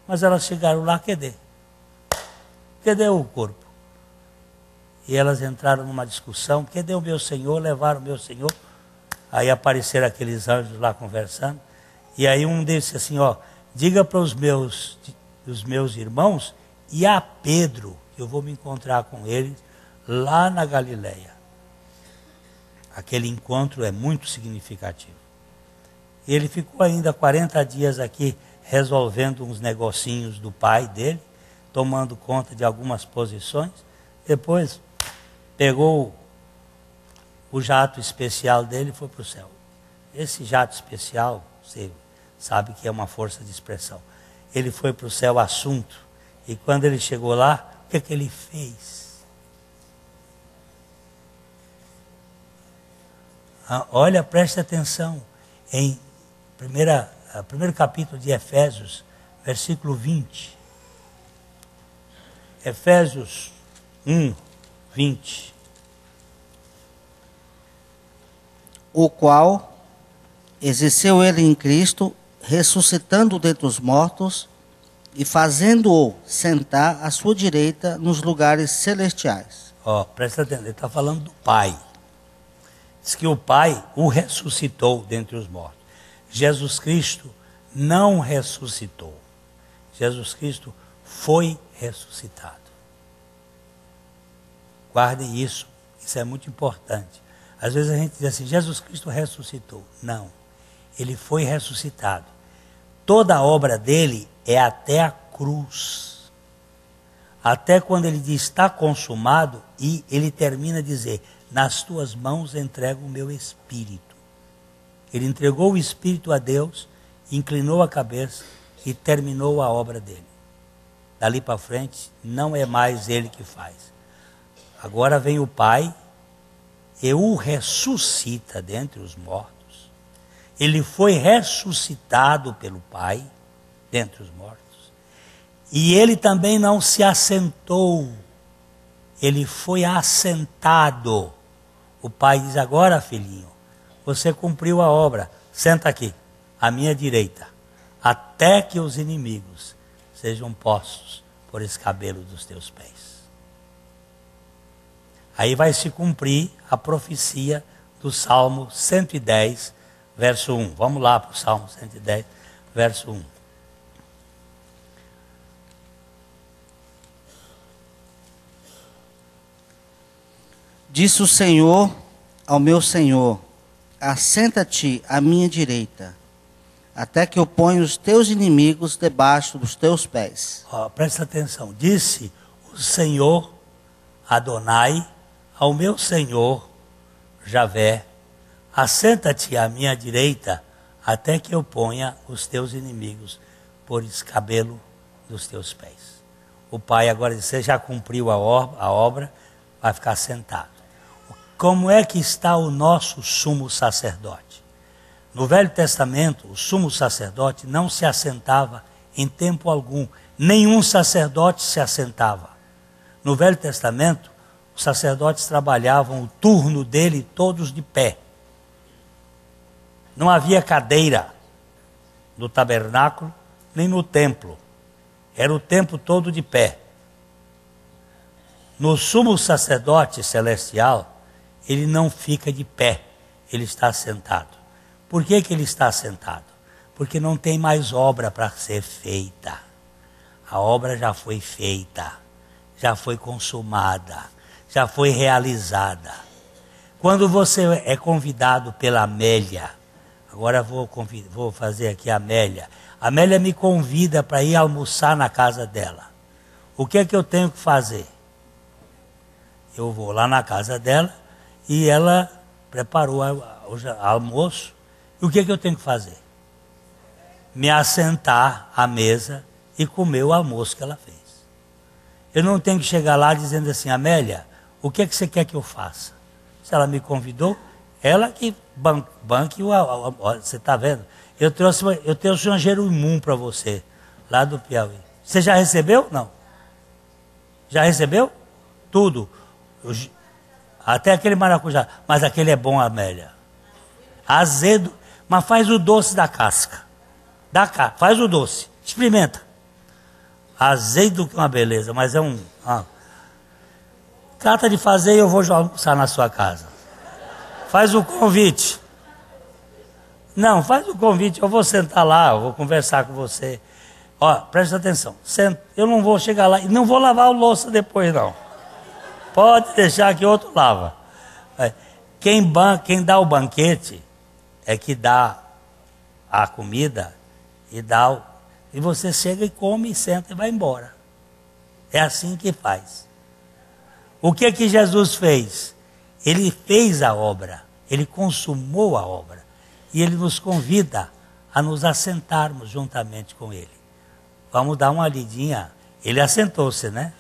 Mas elas chegaram lá, cadê? Cadê o corpo? E elas entraram numa discussão, cadê o meu Senhor? Levaram o meu Senhor. Aí apareceram aqueles anjos lá conversando, e aí um disse assim, ó, diga para os meus irmãos e a Pedro, que eu vou me encontrar com ele lá na Galileia. Aquele encontro é muito significativo. Ele ficou ainda 40 dias aqui resolvendo uns negocinhos do pai dele, tomando conta de algumas posições. Depois pegou o jato especial dele e foi para o céu. Esse jato especial, você sabe que é uma força de expressão. Ele foi para o céu assunto. E quando ele chegou lá, o que é que ele fez? Olha, preste atenção. Em primeiro capítulo de Efésios, versículo 20. Efésios 1, 20. O qual exerceu ele em Cristo, ressuscitando dentre os mortos e fazendo-o sentar à sua direita nos lugares celestiais. Presta atenção, ele está falando do Pai. Diz que o Pai o ressuscitou dentre os mortos. Jesus Cristo não ressuscitou. Jesus Cristo foi ressuscitado. Guardem isso, isso é muito importante. Às vezes a gente diz assim, Jesus Cristo ressuscitou. Não, ele foi ressuscitado. Toda a obra dele é até a cruz. Até quando ele diz está consumado, e ele termina a dizer, nas tuas mãos entrego o meu espírito. Ele entregou o espírito a Deus, inclinou a cabeça e terminou a obra dele. Dali para frente, não é mais ele que faz. Agora vem o Pai e o ressuscita dentre os mortos. Ele foi ressuscitado pelo Pai dentre os mortos. E ele também não se assentou. Ele foi assentado. O Pai diz, agora filhinho, você cumpriu a obra. Senta aqui, à minha direita. Até que os inimigos sejam postos por escabelo dos teus pés. Aí vai se cumprir a profecia do Salmo 110, verso 1. Vamos lá para o Salmo 110, verso 1. Disse o Senhor ao meu Senhor, assenta-te à minha direita, até que eu ponha os teus inimigos debaixo dos teus pés. Presta atenção. Disse o Senhor Adonai ao meu Senhor Javé, assenta-te à minha direita, até que eu ponha os teus inimigos por escabelo dos teus pés. O Pai agora diz, você já cumpriu a obra, vai ficar sentado. Como é que está o nosso sumo sacerdote? No Velho Testamento, o sumo sacerdote não se assentava em tempo algum. Nenhum sacerdote se assentava. No Velho Testamento, os sacerdotes trabalhavam o turno dele todos de pé. Não havia cadeira no tabernáculo, nem no templo. Era o tempo todo de pé. No sumo sacerdote celestial, ele não fica de pé, ele está sentado. Por que ele está sentado? Porque não tem mais obra para ser feita. A obra já foi feita, já foi consumada, já foi realizada. Quando você é convidado pela Amélia, agora vou fazer aqui a Amélia. A Amélia me convida para ir almoçar na casa dela. O que é que eu tenho que fazer? Eu vou lá na casa dela e ela preparou o almoço. E o que é que eu tenho que fazer? Me assentar à mesa e comer o almoço que ela fez. Eu não tenho que chegar lá dizendo assim, Amélia, o que é que você quer que eu faça? Se ela me convidou, ela que banque você está vendo? Eu trouxe um jerimum para você, lá do Piauí. Você já recebeu? Não. Já recebeu? Tudo. Até aquele maracujá. Mas aquele é bom, Amélia. Azedo. Mas faz o doce da casca. Faz o doce. Experimenta. Azedo que é uma beleza, mas é trata de fazer e eu vou almoçar na sua casa. Faz o convite. Não, faz o convite. Eu vou sentar lá, eu vou conversar com você. Ó, presta atenção. Eu não vou chegar lá e não vou lavar a louça depois, não. Pode deixar que outro lava. Quem dá o banquete é que dá a comida e e você chega e come, senta e vai embora. É assim que faz. O que Jesus fez? Ele fez a obra, ele consumou a obra. E ele nos convida a nos assentarmos juntamente com ele. Vamos dar uma lidinha. Ele assentou-se, né?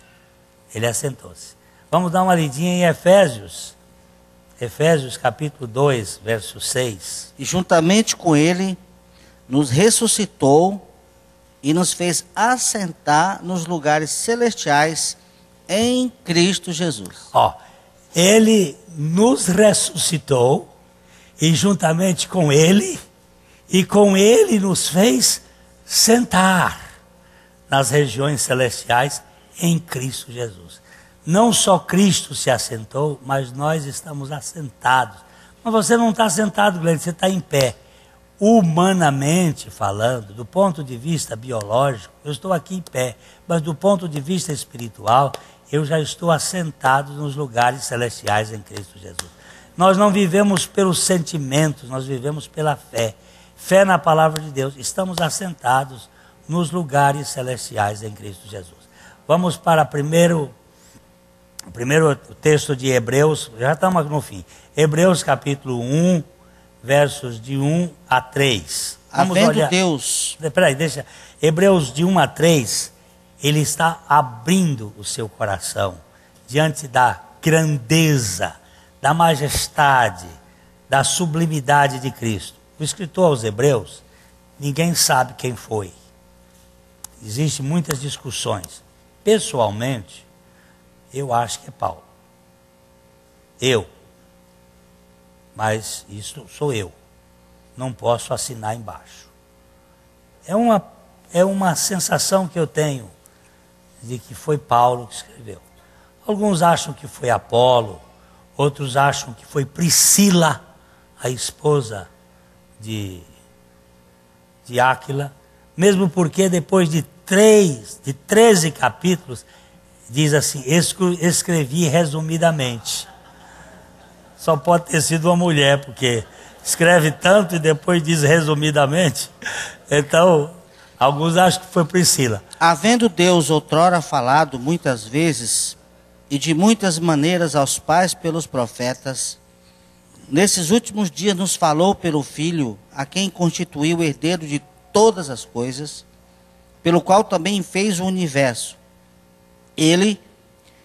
Ele assentou-se. Vamos dar uma lidinha em Efésios. Efésios capítulo 2, verso 6. E juntamente com ele nos ressuscitou e nos fez assentar nos lugares celestiais em Cristo Jesus. Ó, ele nos ressuscitou e juntamente com ele nos fez sentar nas regiões celestiais em Cristo Jesus. Não só Cristo se assentou, mas nós estamos assentados. Mas você não está sentado, Glenn, você está em pé. Humanamente falando, do ponto de vista biológico, eu estou aqui em pé. Mas do ponto de vista espiritual, eu já estou assentado nos lugares celestiais em Cristo Jesus. Nós não vivemos pelos sentimentos, nós vivemos pela fé. Fé na palavra de Deus. Estamos assentados nos lugares celestiais em Cristo Jesus. Vamos para o primeiro texto de Hebreus, já estamos no fim. Hebreus capítulo 1, versos de 1 a 3. Vamos olhar. Deus. Peraí, deixa. Hebreus de 1 a 3, ele está abrindo o seu coração diante da grandeza, da majestade, da sublimidade de Cristo. O escritor aos Hebreus, ninguém sabe quem foi. Existem muitas discussões. Pessoalmente, eu acho que é Paulo. Mas isso sou eu. Não posso assinar embaixo. É uma sensação que eu tenho de que foi Paulo que escreveu. Alguns acham que foi Apolo, outros acham que foi Priscila, a esposa de Áquila, mesmo porque depois de 13 capítulos, diz assim, escrevi resumidamente. Só pode ter sido uma mulher, porque escreve tanto e depois diz resumidamente. Então, alguns acham que foi Priscila. Havendo Deus outrora falado muitas vezes e de muitas maneiras aos pais pelos profetas, nesses últimos dias nos falou pelo Filho, a quem constituiu o herdeiro de todas as coisas, pelo qual também fez o universo. Ele,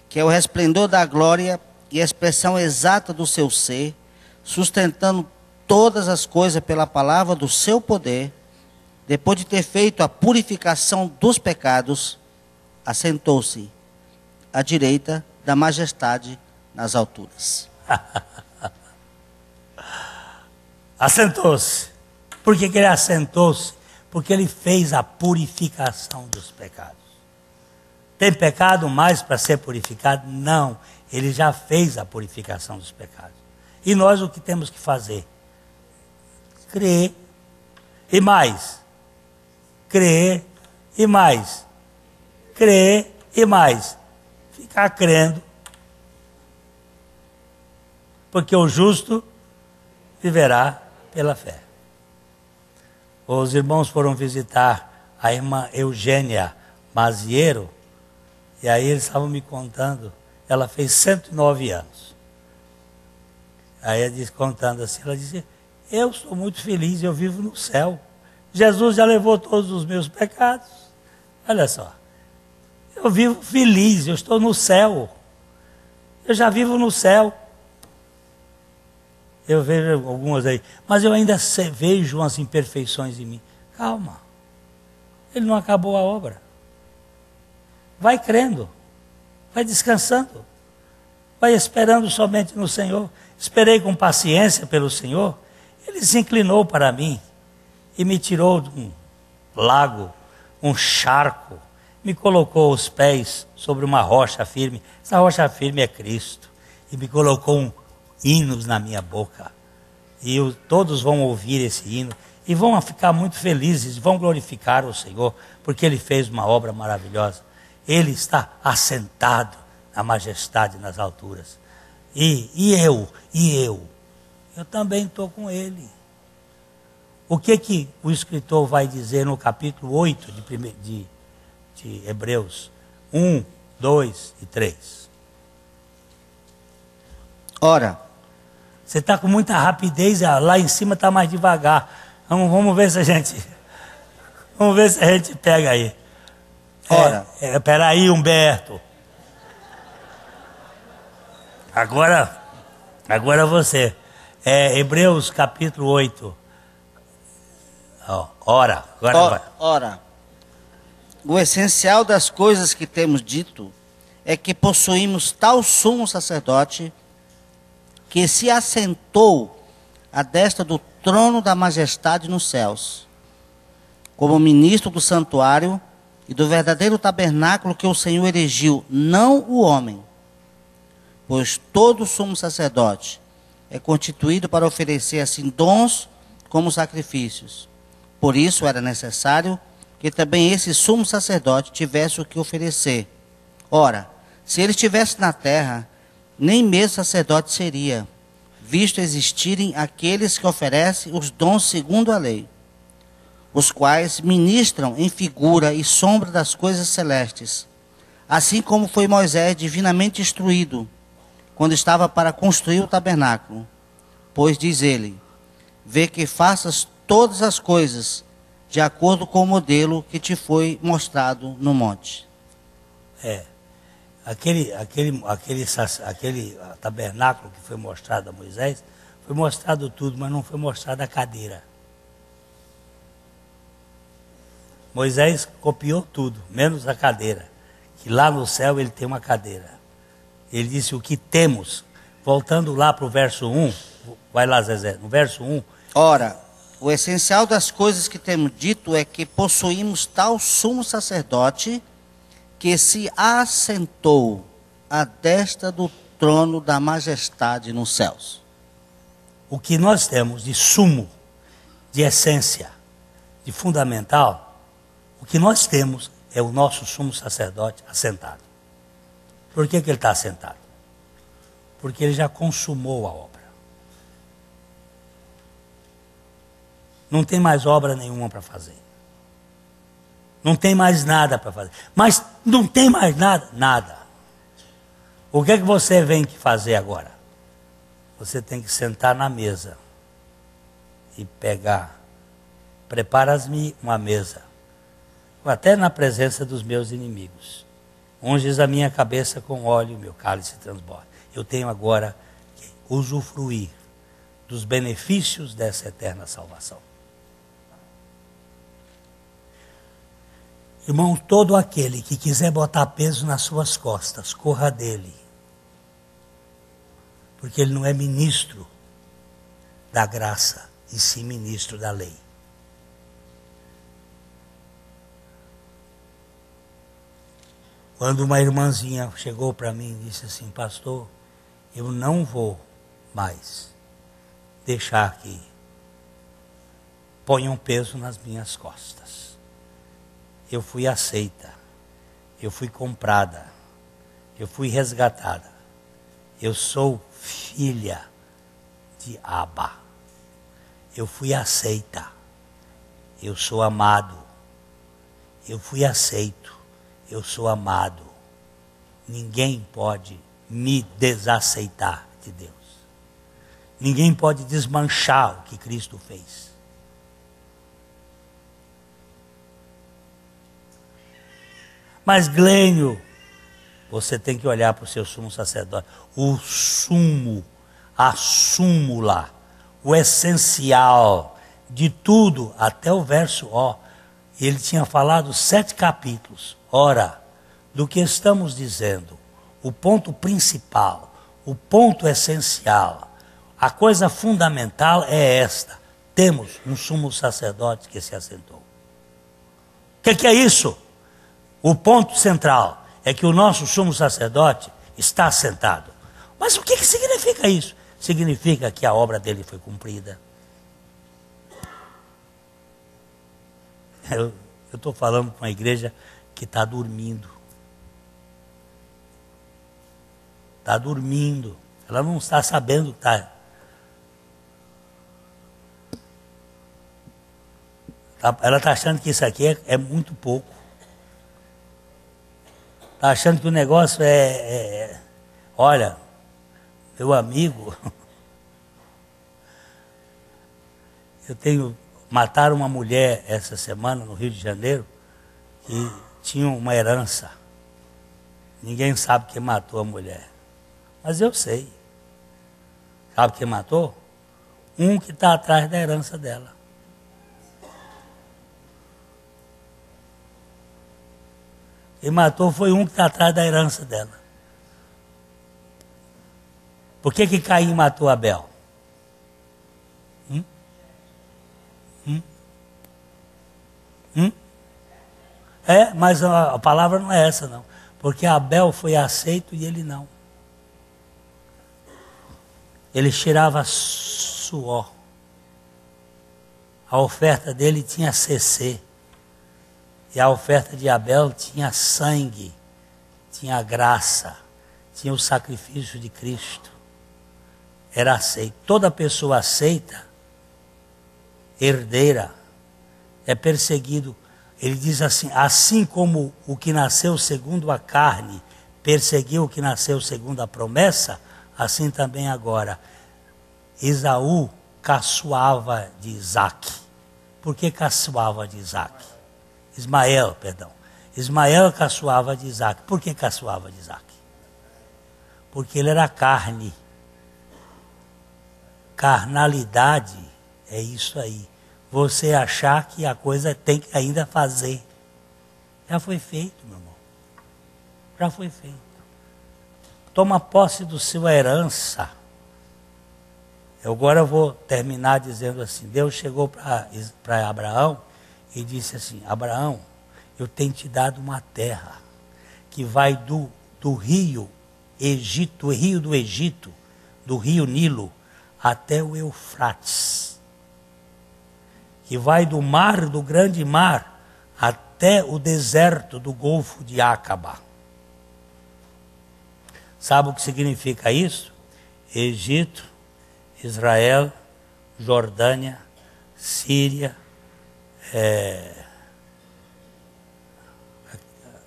que é o resplendor da glória e a expressão exata do seu ser, sustentando todas as coisas pela palavra do seu poder, depois de ter feito a purificação dos pecados, assentou-se à direita da majestade nas alturas. Assentou-se. Por que ele assentou-se? Porque ele fez a purificação dos pecados. Tem pecado mais para ser purificado? Não. Ele já fez a purificação dos pecados. E nós o que temos que fazer? Crer. E mais. Crer. E mais. Crer. E mais. Ficar crendo. Porque o justo viverá pela fé. Os irmãos foram visitar a irmã Eugênia Maziero, e aí eles estavam me contando, ela fez 109 anos. Aí ela disse, contando assim, ela dizia, eu sou muito feliz, eu vivo no céu. Jesus já levou todos os meus pecados. Olha só, eu vivo feliz, eu estou no céu. Eu já vivo no céu. Eu vejo algumas aí, mas eu ainda vejo umas imperfeições em mim. Calma, ele não acabou a obra. Vai crendo, vai descansando, vai esperando somente no Senhor. Esperei com paciência pelo Senhor, ele se inclinou para mim e me tirou de um lago, um charco, me colocou os pés sobre uma rocha firme. Essa rocha firme é Cristo, e me colocou hinos na minha boca, e todos vão ouvir esse hino, e vão ficar muito felizes, vão glorificar o Senhor, porque Ele fez uma obra maravilhosa. Ele está assentado na majestade nas alturas. E eu também estou com Ele. O que o escritor vai dizer no capítulo 8 de Hebreus 1, 2 e 3? Ora, você está com muita rapidez, lá em cima está mais devagar. Vamos ver se a gente pega aí. Ora. Espera aí, Humberto. Agora você. Hebreus capítulo 8. Agora vai. Ora, o essencial das coisas que temos dito é que possuímos tal sumo sacerdote que se assentou à destra do trono da majestade nos céus, como ministro do santuário e do verdadeiro tabernáculo que o Senhor erigiu, não o homem. Pois todo sumo sacerdote é constituído para oferecer assim dons como sacrifícios. Por isso era necessário que também esse sumo sacerdote tivesse o que oferecer. Ora, se ele estivesse na terra, nem mesmo sacerdote seria, visto existirem aqueles que oferecem os dons segundo a lei, os quais ministram em figura e sombra das coisas celestes, assim como foi Moisés divinamente instruído, quando estava para construir o tabernáculo. Pois diz ele, vê que faças todas as coisas de acordo com o modelo que te foi mostrado no monte. Aquele tabernáculo que foi mostrado a Moisés, foi mostrado tudo, mas não foi mostrada a cadeira. Moisés copiou tudo, menos a cadeira. Que lá no céu ele tem uma cadeira. Ele disse o que temos. Voltando lá para o verso 1, vai lá Zezé, no verso 1. Ora, o essencial das coisas que temos dito é que possuímos tal sumo sacerdote que se assentou à destra do trono da majestade nos céus. O que nós temos de sumo, de essência, de fundamental, o que nós temos é o nosso sumo sacerdote assentado. Por que ele está assentado? Porque ele já consumou a obra. Não tem mais obra nenhuma para fazer. Não tem mais nada para fazer. Mas não tem mais nada? Nada. O que você vem que fazer agora? Você tem que sentar na mesa e pegar. Preparas-me uma mesa, até na presença dos meus inimigos. Unges a minha cabeça com óleo, meu cálice transborda. Eu tenho agora que usufruir dos benefícios dessa eterna salvação. Irmão, todo aquele que quiser botar peso nas suas costas, corra dele. Porque ele não é ministro da graça, e sim ministro da lei. Quando uma irmãzinha chegou para mim e disse assim, pastor, eu não vou mais deixar que ponham peso nas minhas costas. Eu fui aceita, eu fui comprada, eu fui resgatada. Eu sou filha de Abba. Eu fui aceita, eu sou amado. Eu fui aceito, eu sou amado. Ninguém pode me desaceitar de Deus. Ninguém pode desmanchar o que Cristo fez. Mas Glênio, você tem que olhar para o seu sumo sacerdote. O sumo, a súmula, o essencial de tudo, até o verso O. Ele tinha falado 7 capítulos. Ora, do que estamos dizendo, o ponto principal, o ponto essencial, a coisa fundamental é esta. Temos um sumo sacerdote que se assentou. O que é isso? O ponto central é que o nosso sumo sacerdote está assentado. Mas o que significa isso? Significa que a obra dele foi cumprida. Eu estou falando com a igreja que está dormindo. Está dormindo. Ela não está sabendo que está. Ela está achando que isso aqui é muito pouco. Está achando que o negócio olha, meu amigo, mataram uma mulher essa semana no Rio de Janeiro que tinha uma herança. Ninguém sabe quem matou a mulher. Mas eu sei. Sabe quem matou? Um que está atrás da herança dela. Quem matou foi um que está atrás da herança dela. Por que Caim matou Abel? Mas a palavra não é essa, não. Porque Abel foi aceito e ele não. Ele cheirava suor. A oferta dele tinha CC. E a oferta de Abel tinha sangue, tinha graça, tinha o sacrifício de Cristo. Era aceito. Toda pessoa aceita, herdeira, é perseguido. Ele diz assim como o que nasceu segundo a carne perseguiu o que nasceu segundo a promessa, assim também agora. Esaú caçoava de Isaac. Por que caçoava de Isaac? Ismael caçoava de Isaac. Por que caçoava de Isaac? Porque ele era carne. Carnalidade é isso aí. Você achar que a coisa tem que ainda fazer. Já foi feito, meu irmão. Já foi feito. Toma posse do sua herança. Agora eu vou terminar dizendo assim. Deus chegou para Abraão e disse assim: Abraão, eu tenho te dado uma terra que vai do rio Egito, do rio Nilo, até o Eufrates, que vai do mar, do grande mar, até o deserto do Golfo de Acaba. Sabe o que significa isso? Egito, Israel, Jordânia, Síria,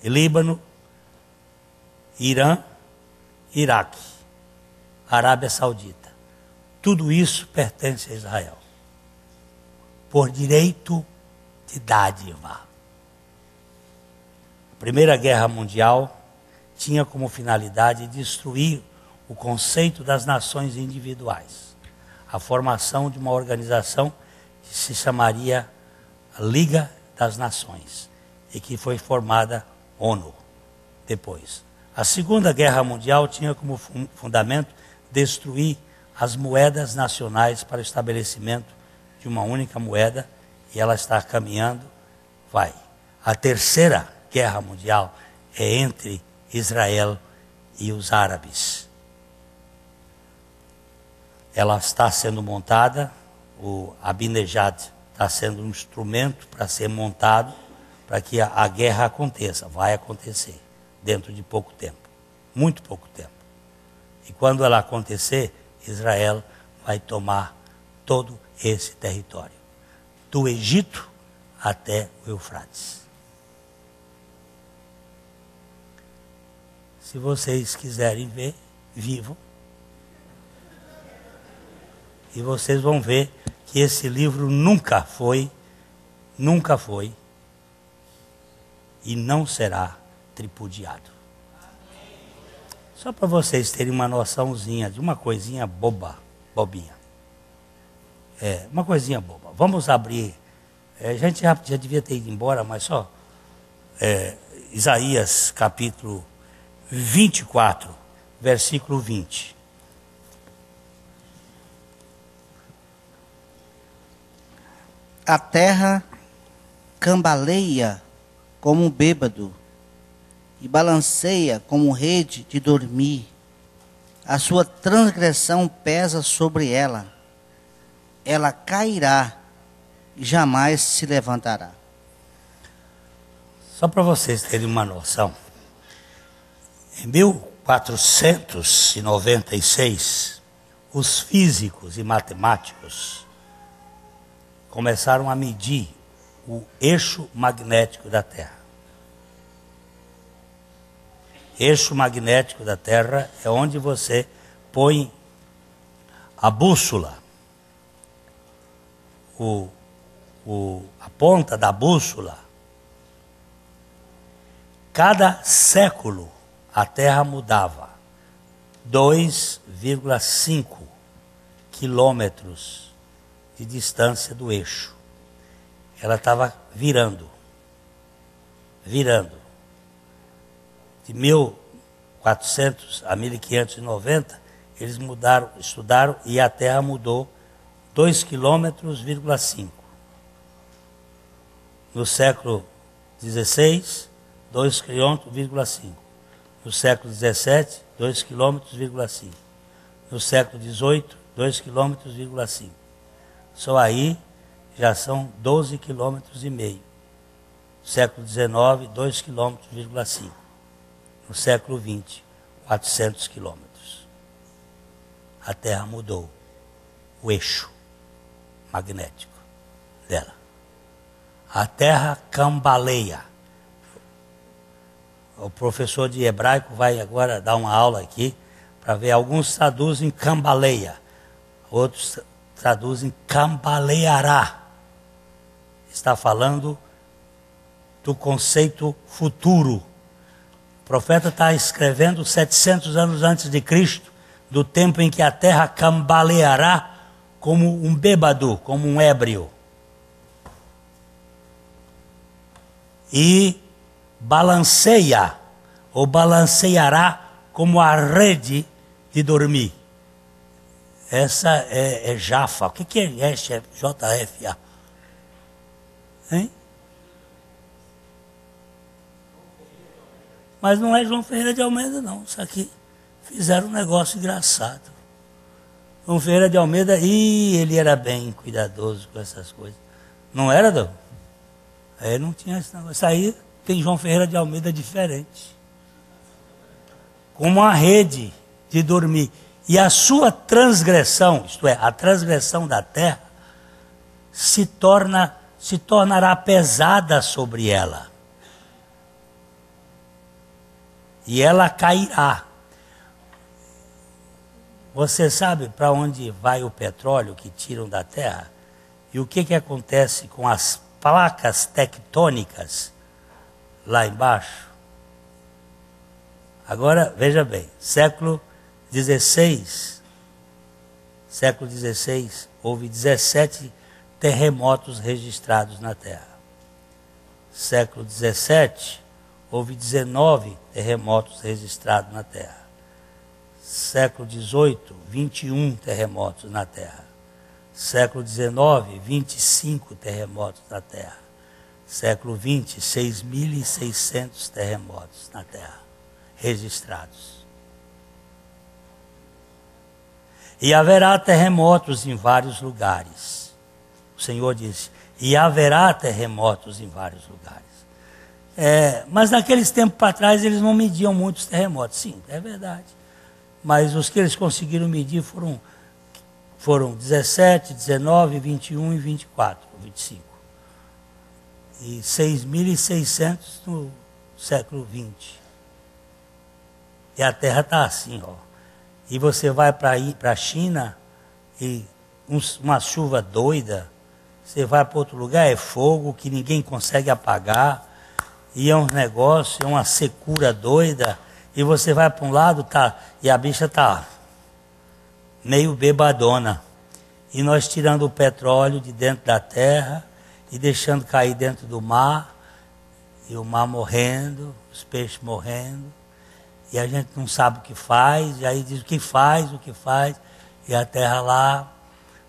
Líbano, Irã, Iraque, Arábia Saudita. Tudo isso pertence a Israel. Por direito de dádiva. A Primeira Guerra Mundial tinha como finalidade destruir o conceito das nações individuais. A formação de uma organização que se chamaria Liga das Nações e que foi formada ONU depois. A Segunda Guerra Mundial tinha como fundamento destruir as moedas nacionais para o estabelecimento de uma única moeda, e ela está caminhando, vai. A Terceira Guerra Mundial é entre Israel e os árabes. Ela está sendo montada, o Ahmadinejad está sendo um instrumento para ser montado para que a guerra aconteça. Vai acontecer dentro de pouco tempo, muito pouco tempo. E quando ela acontecer, Israel vai tomar todo esse território, do Egito até o Eufrates. Se vocês quiserem ver, vivam. E vocês vão ver que esse livro nunca foi e não será tripudiado. Só para vocês terem uma noçãozinha de uma coisinha bobinha. Uma coisinha boba. Vamos abrir. A gente já devia ter ido embora, mas só. Isaías capítulo 24, versículo 20. A terra cambaleia como um bêbado e balanceia como rede de dormir. A sua transgressão pesa sobre ela. Ela cairá e jamais se levantará. Só para vocês terem uma noção, em 1496, os físicos e matemáticos começaram a medir o eixo magnético da Terra. Eixo magnético da Terra é onde você põe a bússola, a ponta da bússola. Cada século a Terra mudava 2,5 quilômetros de distância do eixo. Ela estava virando. De 1400 a 1590, eles estudaram e a Terra mudou 2,5 quilômetros. No século XVI, 2,5 quilômetros. No século XVII, 2,5 quilômetros. No século XVIII, 2,5 quilômetros. Só aí já são 12,5 quilômetros. No século XIX, 2,5 quilômetros. No século XX, 400 quilômetros. A Terra mudou o eixo magnético dela. A Terra cambaleia. O professor de hebraico vai agora dar uma aula aqui para ver. Alguns traduzem cambaleia, outros traduzem cambaleará. Está falando do conceito futuro. O profeta está escrevendo 700 anos antes de Cristo, do tempo em que a terra cambaleará como um bêbado, como um ébrio. E balanceia, ou balanceará como a rede de dormir. Essa é Jafa. O que é JFA? Hein? Mas não é João Ferreira de Almeida, não. Isso aqui fizeram um negócio engraçado. João Ferreira de Almeida, ele era bem cuidadoso com essas coisas. Não era, não? Aí não tinha esse negócio. Isso aí tem João Ferreira de Almeida diferente. Como uma rede de dormir. E a sua transgressão, isto é, a transgressão da terra, se tornará pesada sobre ela. E ela cairá. Você sabe para onde vai o petróleo que tiram da terra? E o que acontece com as placas tectônicas lá embaixo? Agora, veja bem, século XVI, houve 17 terremotos registrados na Terra. Século XVII, houve 19 terremotos registrados na Terra. Século XVIII, 21 terremotos na Terra. Século XIX, 25 terremotos na Terra. Século XX, 6.600 terremotos na Terra registrados. E haverá terremotos em vários lugares. O Senhor disse, e haverá terremotos em vários lugares. Mas naqueles tempos para trás eles não mediam muitos terremotos. Sim, é verdade. Mas os que eles conseguiram medir foram 17, 19, 21 e 24, 25. E 6.600 no século XX. E a Terra está assim, ó. E você vai para a China e uma chuva doida, você vai para outro lugar, é fogo que ninguém consegue apagar, e é um negócio, é uma secura doida, e você vai para um lado, e a bicha está meio bebadona. E nós tirando o petróleo de dentro da terra e deixando cair dentro do mar, e o mar morrendo, os peixes morrendo. E a gente não sabe o que faz, e aí diz o que faz, e a terra lá.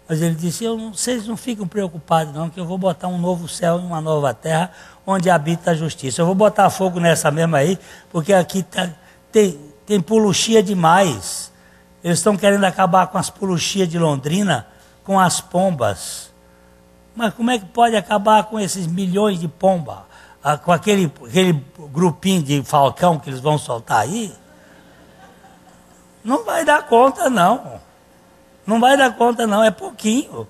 Mas ele disse, vocês não ficam preocupados não, que eu vou botar um novo céu e uma nova terra, onde habita a justiça. Eu vou botar fogo nessa mesma aí, porque aqui tem poluchia demais. Eles estão querendo acabar com as poluchias de Londrina, com as pombas. Mas como é que pode acabar com esses milhões de pombas? com aquele grupinho de falcão que eles vão soltar aí, não vai dar conta, não. Não vai dar conta, não, é pouquinho.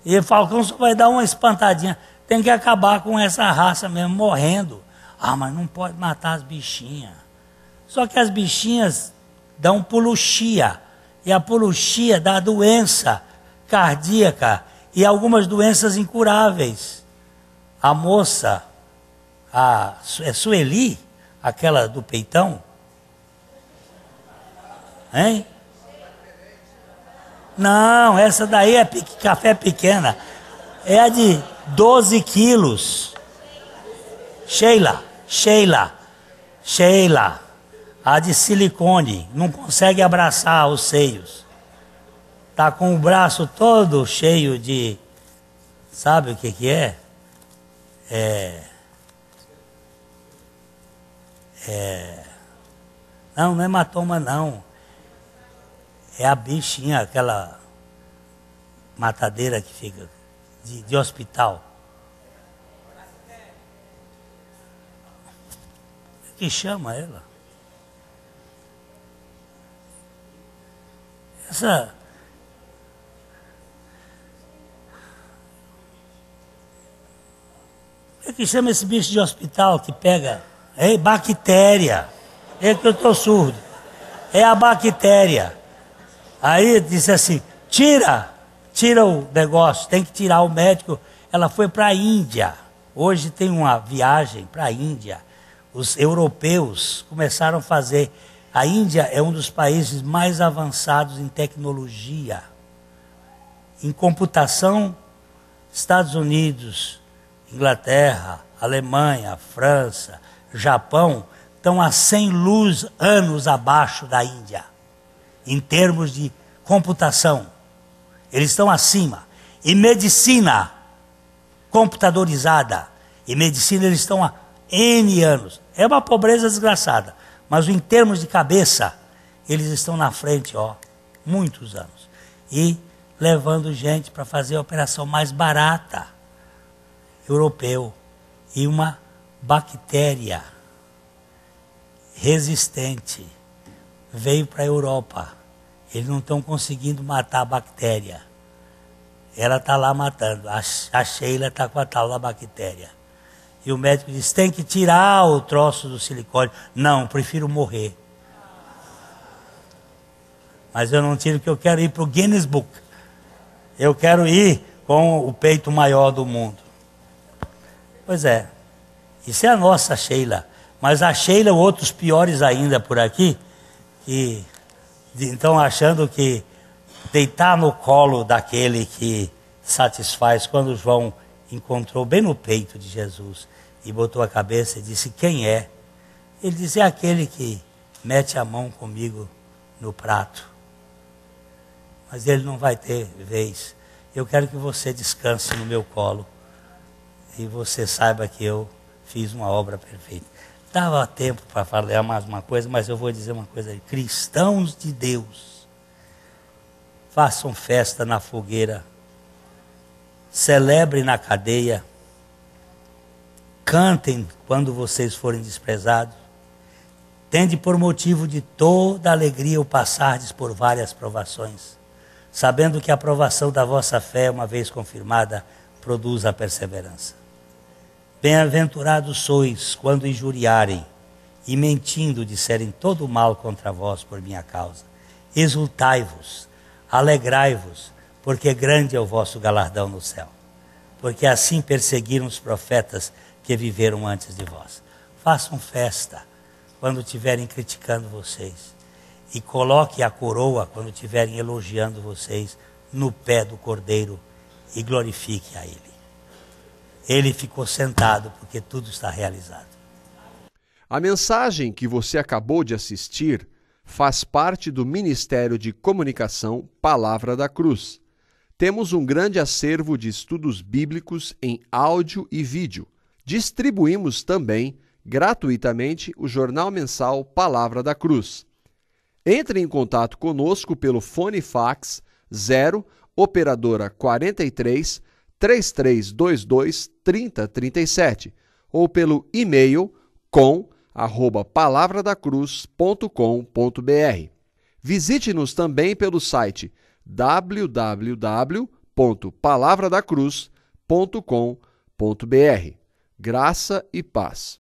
E o falcão só vai dar uma espantadinha. Tem que acabar com essa raça mesmo, morrendo. Ah, mas não pode matar as bichinhas. Só que as bichinhas dão puluxia. E a puluxia dá doença cardíaca e algumas doenças incuráveis. A moça, é Sueli, aquela do peitão? Hein? Não, essa daí é café pequena. É a de 12 quilos. Sheila. A de silicone. Não consegue abraçar os seios. Tá com o braço todo cheio de... Sabe o que é? Não é hematoma, não. É a bichinha, aquela matadeira que fica de hospital. O que chama ela? Essa... O que chama esse bicho de hospital que pega? É bactéria. É que eu estou surdo. É a bactéria. Aí disse assim, tira o negócio, tem que tirar. O médico. Ela foi para a Índia. Hoje tem uma viagem para a Índia. Os europeus começaram a fazer. A Índia é um dos países mais avançados em tecnologia. Em computação, Estados Unidos, Inglaterra, Alemanha, França, Japão, estão a 100 anos abaixo da Índia. Em termos de computação. Eles estão acima. E medicina computadorizada. E medicina eles estão há N anos. É uma pobreza desgraçada. Mas em termos de cabeça, eles estão na frente, muitos anos. E levando gente para fazer a operação mais barata. Europeu. E uma bactéria resistente veio para a Europa. Eles não estão conseguindo matar a bactéria. Ela está lá matando. A Sheila está com a tal da bactéria. E o médico disse, tem que tirar o troço do silicone. Não, prefiro morrer. Mas eu não tiro, porque eu quero ir para o Guinness Book. Eu quero ir com o peito maior do mundo. Pois é. Isso é a nossa Sheila. Mas a Sheila, outros piores ainda por aqui, que estão achando que deitar no colo daquele que satisfaz, quando João encontrou bem no peito de Jesus e botou a cabeça e disse, quem é? Ele disse, é aquele que mete a mão comigo no prato. Mas ele não vai ter vez. Eu quero que você descanse no meu colo e você saiba que eu fiz uma obra perfeita. Dava tempo para falar mais uma coisa, mas eu vou dizer uma coisa aí. Cristãos de Deus, façam festa na fogueira, celebrem na cadeia, cantem quando vocês forem desprezados, tende por motivo de toda alegria o passardes por várias provações, sabendo que a provação da vossa fé, uma vez confirmada, produz a perseverança. Bem-aventurados sois quando injuriarem e mentindo disserem todo o mal contra vós por minha causa. Exultai-vos, alegrai-vos, porque grande é o vosso galardão no céu. Porque assim perseguiram os profetas que viveram antes de vós. Façam festa quando estiverem criticando vocês. E coloque a coroa quando estiverem elogiando vocês no pé do Cordeiro e glorifique a Ele. Ele ficou sentado porque tudo está realizado. A mensagem que você acabou de assistir faz parte do Ministério de Comunicação Palavra da Cruz. Temos um grande acervo de estudos bíblicos em áudio e vídeo. Distribuímos também, gratuitamente, o jornal mensal Palavra da Cruz. Entre em contato conosco pelo fone fax 0 operadora 43 3322 3037 ou pelo e-mail com@palavradacruz.com.br. Visite-nos também pelo site www.palavradacruz.com.br. Graça e paz.